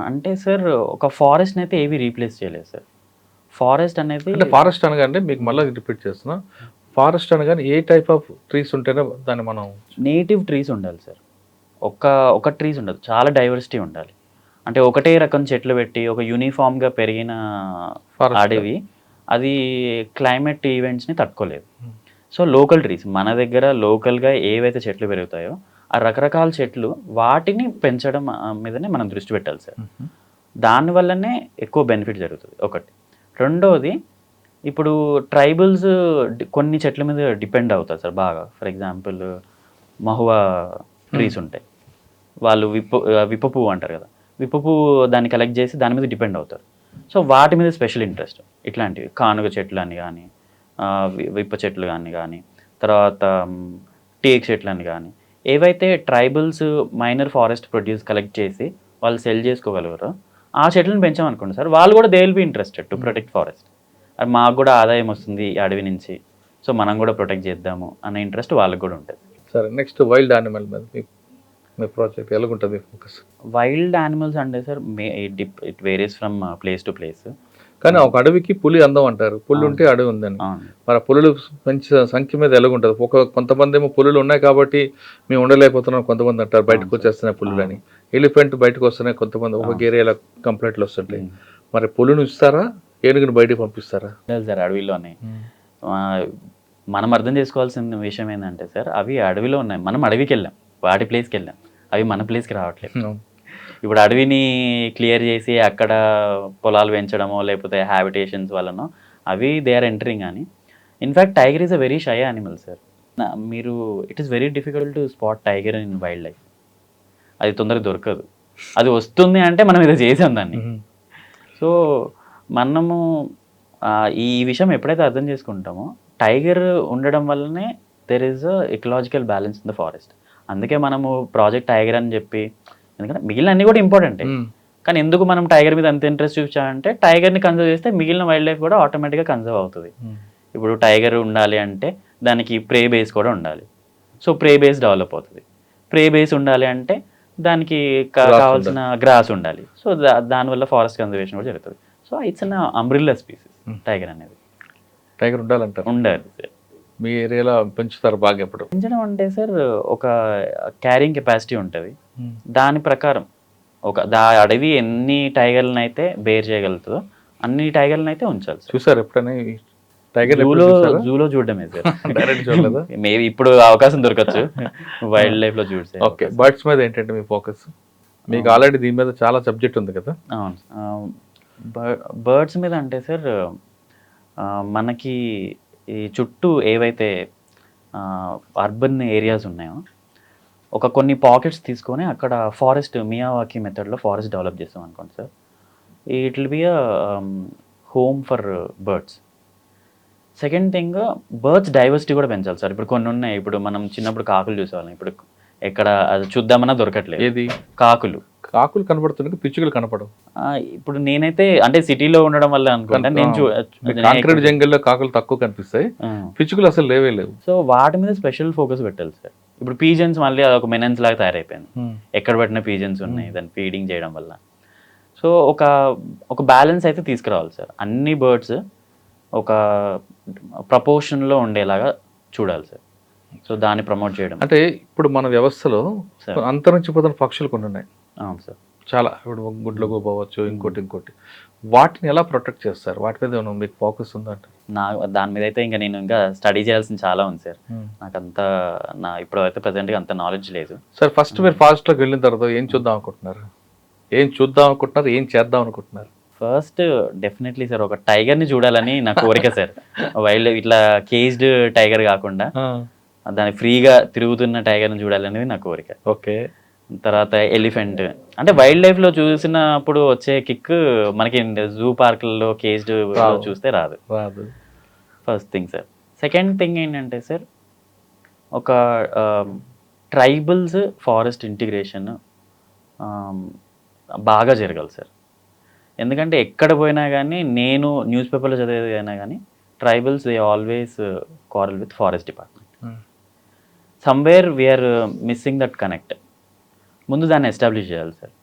అంటే సార్ ఒక ఫారెస్ట్ని అయితే ఏవి రీప్లేస్ చేయలేదు సార్. ఫారెస్ట్ అనేది అంటే ఫారెస్ట్ అనగానే మీకు మళ్ళీ రిపీట్ చేస్తున్నా, ఫారెస్ట్ అనగానే ఏ టైప్ ఆఫ్ ట్రీస్ ఉంటేనే దాన్ని మనం నేటివ్ ట్రీస్ ఉండాలి సార్. ఒక ట్రీస్ ఉండదు, చాలా డైవర్సిటీ ఉండాలి. అంటే ఒకటే రకం చెట్లు పెట్టి ఒక యూనిఫామ్గా పెరిగిన అడవి అది క్లైమేట్ ఈవెంట్స్ని తట్టుకోలేదు. సో లోకల్ ట్రీస్ మన దగ్గర లోకల్గా ఏవైతే చెట్లు పెరుగుతాయో ఆ రకరకాల చెట్లు వాటిని పెంచడం మీదనే మనం దృష్టి పెట్టాలి సార్. దానివల్లనే ఎక్కువ బెనిఫిట్ జరుగుతుంది ఒకటి. రెండోది, ఇప్పుడు ట్రైబల్స్ కొన్ని చెట్ల మీద డిపెండ్ అవుతారు సార్ బాగా. ఫర్ ఎగ్జాంపుల్ మహువా ట్రీస్ ఉంటాయి, వాళ్ళు విప్ప పువ్వు అంటారు కదా, విప్ప పువ్వు దాన్ని కలెక్ట్ చేసి దాని మీద డిపెండ్ అవుతారు. సో వాటి మీద స్పెషల్ ఇంట్రెస్ట్. ఇట్లాంటివి కానుగ చెట్లు అని కానీ, విప్ప చెట్లు కానీ తర్వాత టేక్ చెట్లు అని కానీ, ఏవైతే tribals minor forest produce collect చేసి వాళ్ళు సెల్ చేసుకోగలరో ఆ చెట్లను పెంచామనుకోండి సార్, వాళ్ళు కూడా they will be interested to protect forest. అది మాకు కూడా ఆదాయం వస్తుంది ఈ అడవి నుంచి, సో మనం కూడా ప్రొటెక్ట్ చేద్దాము అనే ఇంట్రెస్ట్ వాళ్ళకి కూడా ఉంటుంది. సరే, నెక్స్ట్ వైల్డ్ యానిమల్ మీద మీ ప్రాజెక్ట్ ఎలాగుంటుంది ఫోకస్? వైల్డ్ యానిమల్స్ అంటే sir it varies from place to place. కానీ ఒక అడవికి పులి అందం అంటారు, పులి ఉంటే అడవి ఉందని. మరి పులులు మంచి సంఖ్య మీద ఎలాగుంటుంది? కొంతమంది ఏమో పులులు ఉన్నాయి కాబట్టి మేము ఉండలేకపోతున్నాం కొంతమంది అంటారు, బయటకు వచ్చేస్తున్నాయి పులులని. ఎలిఫెంట్ బయటకు వస్తున్నాయి కొంతమంది, ఒక ఏరియాలో కంప్లైంట్లు వస్తుంటాయి. మరి పులును ఇస్తారా, ఏనుగుని బయటకు పంపిస్తారా? సార్ అడవిలోనే మనం అర్థం చేసుకోవాల్సిన విషయం ఏంటంటే సార్, అవి అడవిలో ఉన్నాయి, మనం అడవికి వెళ్ళాం, వాటి ప్లేస్కి వెళ్ళాం, అవి మన ప్లేస్కి రావట్లేదు. ఇప్పుడు అడవిని క్లియర్ చేసి అక్కడ పొలాలు పెంచడమో లేకపోతే హ్యాబిటేషన్స్ వల్లనో అవి దే ఆర్ ఎంటరింగ్. అని in fact tiger is a very shy animal sir. మీరు it is very difficult to spot tiger in wild life. అది తొందరగా దొరకదు, అది వస్తుంది అంటే మనం ఏదో చేసాం దాన్ని. సో మనము ఈ విషయం ఎప్పుడైతే అర్థం చేసుకుంటామో, టైగర్ ఉండడం వల్లనే there is a ecological balance in the forest. అందుకే మనము ప్రాజెక్ట్ టైగర్ అని చెప్పి, ఎందుకంటే మిగిలిన అన్ని కూడా ఇంపార్టెంటే, కానీ ఎందుకు మనం టైగర్ మీద అంత ఇంట్రెస్ట్ చూపించామంటే టైగర్ని కన్జర్వ్ చేస్తే మిగిలిన వైల్డ్ లైఫ్ కూడా ఆటోమేటిక్గా కన్జర్వ్ అవుతుంది. ఇప్పుడు టైగర్ ఉండాలి అంటే దానికి ప్రే బేస్ కూడా ఉండాలి, సో ప్రే బేస్ డెవలప్ అవుతుంది. ప్రే బేస్ ఉండాలి అంటే దానికి కావాల్సిన గ్రాస్ ఉండాలి, సో దానివల్ల ఫారెస్ట్ కన్జర్వేషన్ కూడా జరుగుతుంది. So it's an umbrella species tiger అనేది. టైగర్ ఉండాలంటారు? ఉండాలి. మీ ఏరియాలో పెంచుతారు బాగా? ఎప్పుడు పెంచడం అంటే సార్ ఒక క్యారింగ్ కెపాసిటీ ఉంటుంది, దాని ప్రకారం అడవి ఎన్ని టైగర్లను అయితే బేర్ చేయగలుగుతుందో అన్ని టైగర్లను అయితే ఉంచాలి. చూసారు ఎప్పుడైనా టైగర్? జూలో చూడడమే సార్, డైరెక్ట్ చూడలేదా? మేబీ ఇప్పుడు అవకాశం దొరకచ్చు వైల్డ్ లైఫ్ లో చూసే. ఓకే, బర్డ్స్ మీద ఏంటంటే మీ ఫోకస్? మీకు ఆల్రెడీ దీని మీద చాలా సబ్జెక్ట్ ఉంది కదా. అవును, బర్డ్స్ మీద అంటే సార్ మనకి ఈ చుట్టూ ఏవైతే అర్బన్ ఏరియాస్ ఉన్నాయో కొన్ని పాకెట్స్ తీసుకొని అక్కడ ఫారెస్ట్ మియావాకీ మెథడ్లో ఫారెస్ట్ డెవలప్ చేస్తాం అనుకోండి sir, it will be a home for birds. Second thing, birds diversity కూడా పెంచాలి సార్. ఇప్పుడు కొన్ని ఉన్నాయి, ఇప్పుడు మనం చిన్నప్పుడు కాకులు చూసేవాళ్ళం, ఇప్పుడు ఎక్కడ అది చూద్దామన్నా దొరకట్లేదు. ఏది? కాకులు కనపడుతున్నాయి, పిచ్చుకలు కనపడవు. ఇప్పుడు నేనైతే అంటే సిటీలో ఉండడం వల్ల అనుకుంటా, కాంక్రీట్ జంగల్లో కాకులు తక్కువ కనిపిస్తాయి, పిచ్చుకలు అసలు లేవే లేవు. సో వాటి మీద స్పెషల్ ఫోకస్ పెట్టాలి సార్. ఇప్పుడు పీజన్స్ మళ్ళీ అదొక మెనెన్స్ లాగా తయారైపోయింది, ఎక్కడ పెట్టిన పీజన్స్ ఉన్నాయి, దాన్ని ఫీడింగ్ చేయడం వల్ల. సో ఒక బ్యాలెన్స్ అయితే తీసుకురావాలి సార్. అన్ని బర్డ్స్ ఒక ప్రపోర్షన్లో ఉండేలాగా చూడాలి సార్. సో దాన్ని ప్రమోట్ చేయడం. అంటే ఇప్పుడు మన వ్యవస్థలో అంతరించిపోతున్న పక్షులు కొన్ని ఉన్నాయి. అవును సార్, చాలా. ఇప్పుడు గుడ్లకు పోవచ్చు, ఇంకోటి. వాటిని ఎలా ప్రొటెక్ట్ చేస్తారు? వాటి మీద మీకు ఫోకస్ ఉందంటే? దాని మీద అయితే ఇంకా స్టడీ చేయాల్సింది చాలా ఉంది సార్. నాకంతా ఇప్పుడు అయితే ప్రజెంట్గా అంత నాలెడ్జ్ లేదు సార్. ఫస్ట్ మీరు ఫారెస్ట్లోకి వెళ్ళిన తర్వాత ఏం చూద్దాం అనుకుంటున్నారు? ఏం చేద్దాం అనుకుంటున్నారు? ఫస్ట్ డెఫినెట్లీ సార్ ఒక టైగర్ని చూడాలని నా కోరిక సార్. వైల్డ్ ఇట్లా కేజ్డ్ టైగర్ కాకుండా దాని ఫ్రీగా తిరుగుతున్న టైగర్ని చూడాలనేది నా కోరిక. ఓకే. తర్వాత ఎలిఫెంట్ అంటే వైల్డ్ లైఫ్లో చూసినప్పుడు వచ్చే కిక్ మనకి జూ పార్క్లలో కేజ్డ్ చూస్తే రాదు. First thing sir. Second thing ఏంటంటే సార్ ఒక ట్రైబల్స్ ఫారెస్ట్ ఇంటిగ్రేషన్ బాగా జరగాలి సార్. ఎందుకంటే ఎక్కడ పోయినా కానీ నేను న్యూస్ పేపర్లో చదివేది అయినా కానీ tribals they always quarrel with forest department. Somewhere we're missing that connect. ముందు దాన్ని ఎస్టాబ్లిష్ చేయాలి సార్.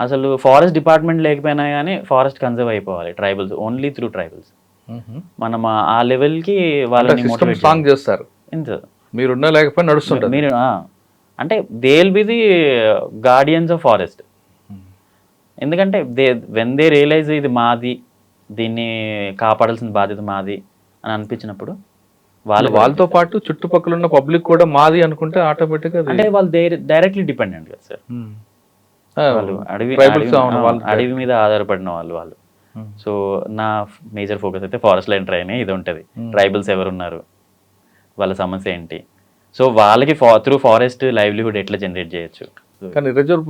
అసలు ఫారెస్ట్ డిపార్ట్మెంట్ లేకపోయినా కానీ ఫారెస్ట్ కన్జర్వ్ అయిపోవాలి ట్రైబల్స్, ఓన్లీ త్రూ ట్రైబల్స్. మనం ఆ లెవెల్కి వాళ్ళని మోటివేట్ చేస్తారు. ఇంత మీరున్నా లేకపోయినా నడుస్తుంటారు. మీరు అంటే they will be the guardians of forest. ఎందుకంటే వెన్ దే రియలైజ్ ఇది మాది, దీన్ని కాపాడాల్సిన బాధ్యత మాది అని అనిపించినప్పుడు వాళ్ళతో పాటు చుట్టుపక్కల ఉన్న పబ్లిక్ కూడా మాది అనుకుంటే ఆటోమేటిక్గా అంటే వాళ్ళు డైరెక్ట్లీ డిపెండెంట్ కదా సార్. వాళ్ళు అడవి మీద ఆధారపడిన వాళ్ళు. సో నా మేజర్ ఫోకస్ అయితే ఫారెస్ట్ లో ఎంటర్ అయినాయి ఇది ఉంటుంది. ట్రైబల్స్ ఎవరున్నారు, వాళ్ళ సమస్య ఏంటి, సో వాళ్ళకి త్రూ ఫారెస్ట్ లైవ్లీహుడ్ ఎట్లా జనరేట్ చేయొచ్చు. కానీ రిజర్వ్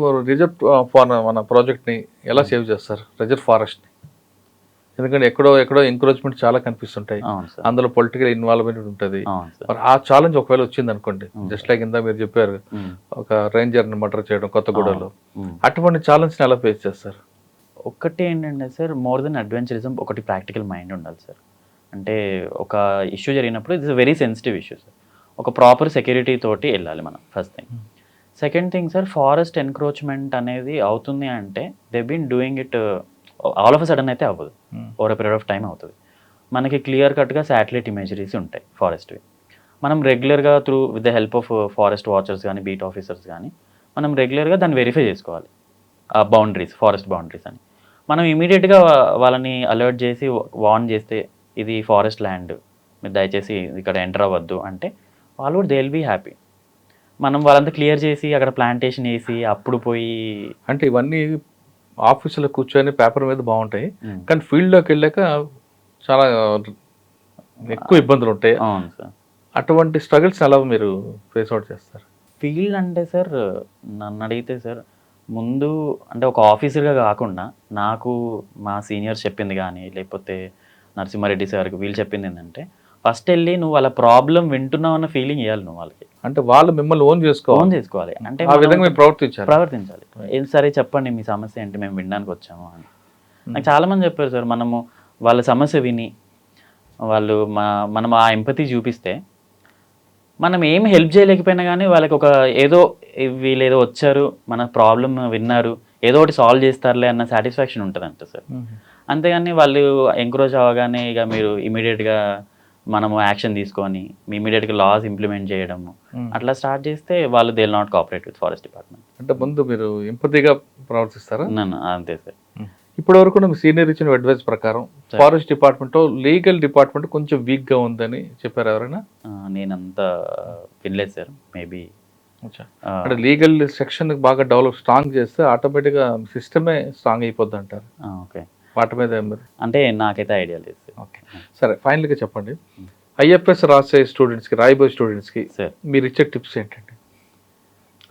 మన ప్రాజెక్ట్ని ఎలా సేవ్ చేస్తారు రిజర్వ్ ఫారెస్ట్ని? ఎందుకంటే ఎక్కడో ఎంకరేజ్మెంట్ చాలా కనిపిస్తుంటాయి, అందులో పొలిటికల్ ఇన్వాల్వ్మెంట్ ఉంటుంది. మరి ఆ ఛాలెంజ్ ఒకవేళ వచ్చింది అనుకోండి, జస్ట్ లైక్ ఇందా మీరు చెప్పారు ఒక రేంజర్ని మర్డర్ చేయడం కొత్తగూడలో, అటువంటి ఛాలెంజ్ని ఎలా ఫేస్ చేస్తారు? ఒక్కటి ఏంటంటే సార్ మోర్ దెన్ అడ్వెంచరిజం ఒకటి ప్రాక్టికల్ మైండ్ ఉండాలి సార్. అంటే ఒక ఇష్యూ జరిగినప్పుడు it's very sensitive issue sir. ఒక ప్రాపర్ సెక్యూరిటీ తోటి వెళ్ళాలి మనం, first thing. Second thing sir, forest encroachment అనేది అవుతుంది అంటే they been doing it all of a sudden అయితే అవ్వదు, over a period of time అవుతుంది. మనకి క్లియర్ కట్గా శాటిలైట్ ఇమేజరీస్ ఉంటాయి ఫారెస్ట్వి. మనం రెగ్యులర్గా through with the help of forest watchers కానీ బీట్ ఆఫీసర్స్ కానీ మనం రెగ్యులర్గా దాన్ని వెరిఫై చేసుకోవాలి, ఆ బౌండరీస్, ఫారెస్ట్ బౌండరీస్ అని. మనం ఇమీడియట్గా వాళ్ళని అలర్ట్ చేసి వార్న్ చేస్తే ఇది ఫారెస్ట్ ల్యాండ్, మీరు దయచేసి ఇక్కడ ఎంటర్ అవ్వద్దు అంటే వాళ్ళు కూడా దే విల్ బీ హ్యాపీ. మనం వాళ్ళంతా క్లియర్ చేసి అక్కడ ప్లాంటేషన్ వేసి అప్పుడు పోయి అంటే ఇవన్నీ ఆఫీసులో కూర్చొని పేపర్ మీద బాగుంటాయి, కానీ ఫీల్డ్లోకి వెళ్ళాక చాలా ఎక్కువ ఇబ్బందులు ఉంటాయి. అవును సార్. అటువంటి స్ట్రగుల్స్ ఎలా మీరు ఫేస్ అవుట్ చేస్తారు? ఫీల్డ్ అంటే సార్ నన్ను అడిగితే సార్ ముందు అంటే ఒక ఆఫీసర్గా కాకుండా నాకు మా సీనియర్స్ చెప్పింది కానీ లేకపోతే నరసింహారెడ్డి సార్కి వీళ్ళు చెప్పింది ఏంటంటే ఫస్ట్ వెళ్ళి నువ్వు వాళ్ళ ప్రాబ్లం వింటున్నావు అన్న ఫీలింగ్ ఇవ్వాలి నువ్వు వాళ్ళకి. అంటే వాళ్ళు మిమ్మల్ని ఓన్ చేసుకోవాలి. అంటే ఆ విధంగా మీరు ప్రవర్తించాలి. ఏం సరే చెప్పండి మీ సమస్య ఏంటి, మేము వినడానికి వచ్చాము అని. నాకు చాలామంది చెప్పారు సార్, మనము వాళ్ళ సమస్య విని వాళ్ళు మనం ఆ ఎంపతి చూపిస్తే మనం ఏం హెల్ప్ చేయలేకపోయినా కానీ వాళ్ళకి ఒక ఏదో వీళ్ళు ఏదో వచ్చారు మన ప్రాబ్లం విన్నారు ఏదో ఒకటి సాల్వ్ చేస్తారులే అన్న సాటిస్ఫాక్షన్ ఉంటుందంట సార్. అంతేగాని వాళ్ళు ఎంకరేజ్ అవ్వగానే ఇక మీరు ఇమీడియట్గా మనము యాక్షన్ తీసుకొని ఇమీడియట్గా లాస్ ఇంప్లిమెంట్ చేయడము అట్లా స్టార్ట్ చేస్తే వాళ్ళు they will not cooperate with forest department. అంటే ముందు మీరు ఎంపతిగా ప్రవర్తిస్తారా? అంతే సార్. ఇప్పటి వరకు మీ సీనియర్ ఇచ్చిన అడ్వైస్ ప్రకారం ఫారెస్ట్ డిపార్ట్మెంట్ లీగల్ డిపార్ట్మెంట్ కొంచెం వీక్ గా ఉందని చెప్పారు ఎవరైనా? నేనంత వినలేదు సార్. మేబీ అంటే లీగల్ సెక్షన్ బాగా డెవలప్ స్ట్రాంగ్ చేస్తే ఆటోమేటిక్ గా సిస్టమే స్ట్రాంగ్ అయిపోద్ది అంటారు. ఓకే, వాటి మీద అంటే నాకైతే ఐడియా లేదు. ఓకే సరే, ఫైనల్ గా చెప్పండి, ఐఎఫ్ఎస్ రాసే స్టూడెంట్స్ కి రాయబోయే స్టూడెంట్స్ కి మీరు ఇచ్చే టిప్స్ ఏంటంటే?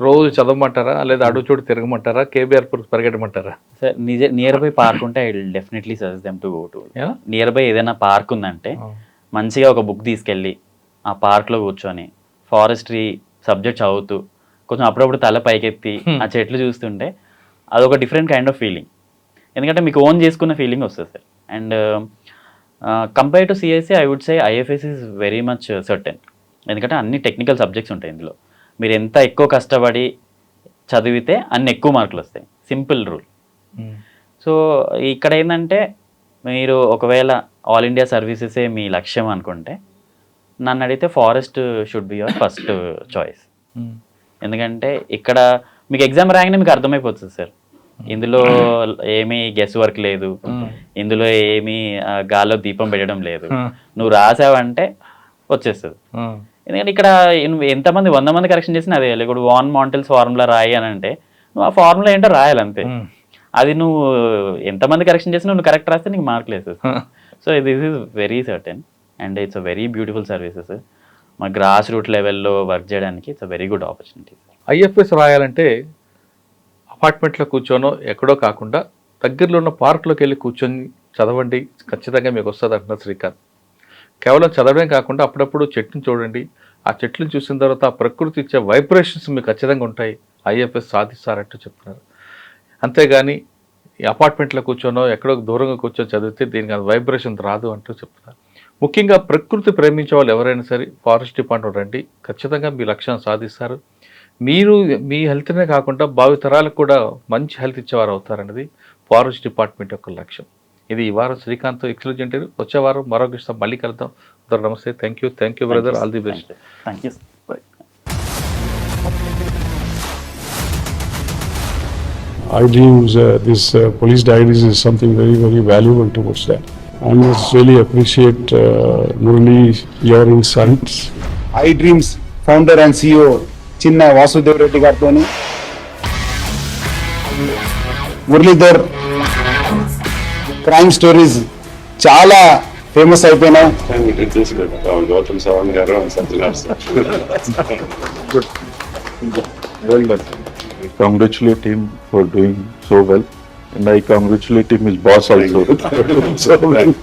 రోజు చదవమంటారా లేదా అడుగు చోటు తిరగమంటారా, కేబీఆర్ పరిగెట్టమంటారా? సార్ నియర్ బై పార్క్ ఉంటే I will definitely suggest them to go to. Near by ఏదైనా పార్క్ ఉందంటే మంచిగా ఒక బుక్ తీసుకెళ్ళి ఆ పార్క్లో కూర్చొని ఫారెస్ట్రీ సబ్జెక్ట్ చదువుతూ కొంచెం అప్పుడప్పుడు తల పైకెత్తి ఆ చెట్లు చూస్తుంటే అదొక డిఫరెంట్ కైండ్ ఆఫ్ ఫీలింగ్. ఎందుకంటే మీకు ఓన్ చేసుకున్న ఫీలింగ్ వస్తుంది sir. And compare to CSC I would say IFS is very much certain. ఎందుకంటే అన్ని టెక్నికల్ సబ్జెక్ట్స్ ఉంటాయి ఇందులో. మీరు ఎంత ఎక్కువ కష్టపడి చదివితే అన్ని ఎక్కువ మార్కులు వస్తాయి, సింపుల్ రూల్. సో ఇక్కడ ఏంటంటే మీరు ఒకవేళ ఆల్ ఇండియా సర్వీసెసే మీ లక్ష్యం అనుకుంటే నన్ను అడిగితే forest should be your first choice. ఎందుకంటే ఇక్కడ మీకు ఎగ్జామ్ రాగానే మీకు అర్థమైపోతుంది సార్, ఇందులో ఏమీ గెస్ వర్క్ లేదు, ఇందులో ఏమీ గాల్లో దీపం పెట్టడం లేదు. నువ్వు రాసావంటే వచ్చేస్తుంది. ఎందుకంటే ఇక్కడ ఎంతమంది 100 మంది కరెక్షన్ చేసినా అదే ఇప్పుడు వాన్ మాంటెల్స్ ఫార్ములా రాయి అని అంటే నువ్వు ఆ ఫార్ములా ఏంటో రాయాలంతే. అది నువ్వు ఎంతమంది కరెక్షన్ చేసినా నువ్వు కరెక్ట్ రాస్తే నీకు మార్కులు వేసేస్తావు. So this is very certain and it's a very beautiful services. మా గ్రాస్ రూట్ లెవెల్లో వర్క్ చేయడానికి it's a very good opportunity. IFS రాయాలంటే అపార్ట్మెంట్లో కూర్చోనో ఎక్కడో కాకుండా దగ్గరలో ఉన్న పార్క్లోకి వెళ్ళి కూర్చొని చదవండి, ఖచ్చితంగా మీకు వస్తుంది అంటున్నారు శ్రీకాంత్. కేవలం చదవడం కాకుండా అప్పుడప్పుడు చెట్టుని చూడండి, ఆ చెట్లను చూసిన తర్వాత ఆ ప్రకృతి ఇచ్చే వైబ్రేషన్స్ మీకు ఖచ్చితంగా ఉంటాయి, ఐఎఫ్ఎస్ సాధిస్తారంటూ చెప్తున్నారు. అంతేగాని ఈ అపార్ట్మెంట్లో కూర్చోనో ఎక్కడో దూరంగా కూర్చొని చదివితే దీనికి అది వైబ్రేషన్ రాదు అంటూ చెప్తున్నారు. ముఖ్యంగా ప్రకృతి ప్రేమించే వాళ్ళు ఎవరైనా సరే ఫారెస్ట్ డిపార్ట్మెంట్ రండి, ఖచ్చితంగా మీ లక్ష్యం సాధిస్తారు. మీరు మీ హెల్త్నే కాకుండా భావితరాలకు కూడా మంచి హెల్త్ ఇచ్చేవారు అవుతారనేది ఫారెస్ట్ డిపార్ట్మెంట్ యొక్క లక్ష్యం. ఇది ఈ వారం శ్రీకాంత్ ఎక్స్క్లూజివ్ ఇంటర్వ్యూ. వచ్చే వారం మరొక విషయం మళ్ళీ కలుద్దాం. నమస్తే. Thank you brother. All the best. Thank you. I dreams, this police diaries is something very, very valuable towards that. I must really appreciate Murali, your insights. I dreams founder and CEO చిన్న వాసుదేవ్ రెడ్డి గారితో Muralidhar crime stories చాలా famous అయిపోయినాయి. Gautam Savan garu and Satyanar sir. Good. Well done. I congratulate him for doing so well, and I congratulate him his boss also. So well.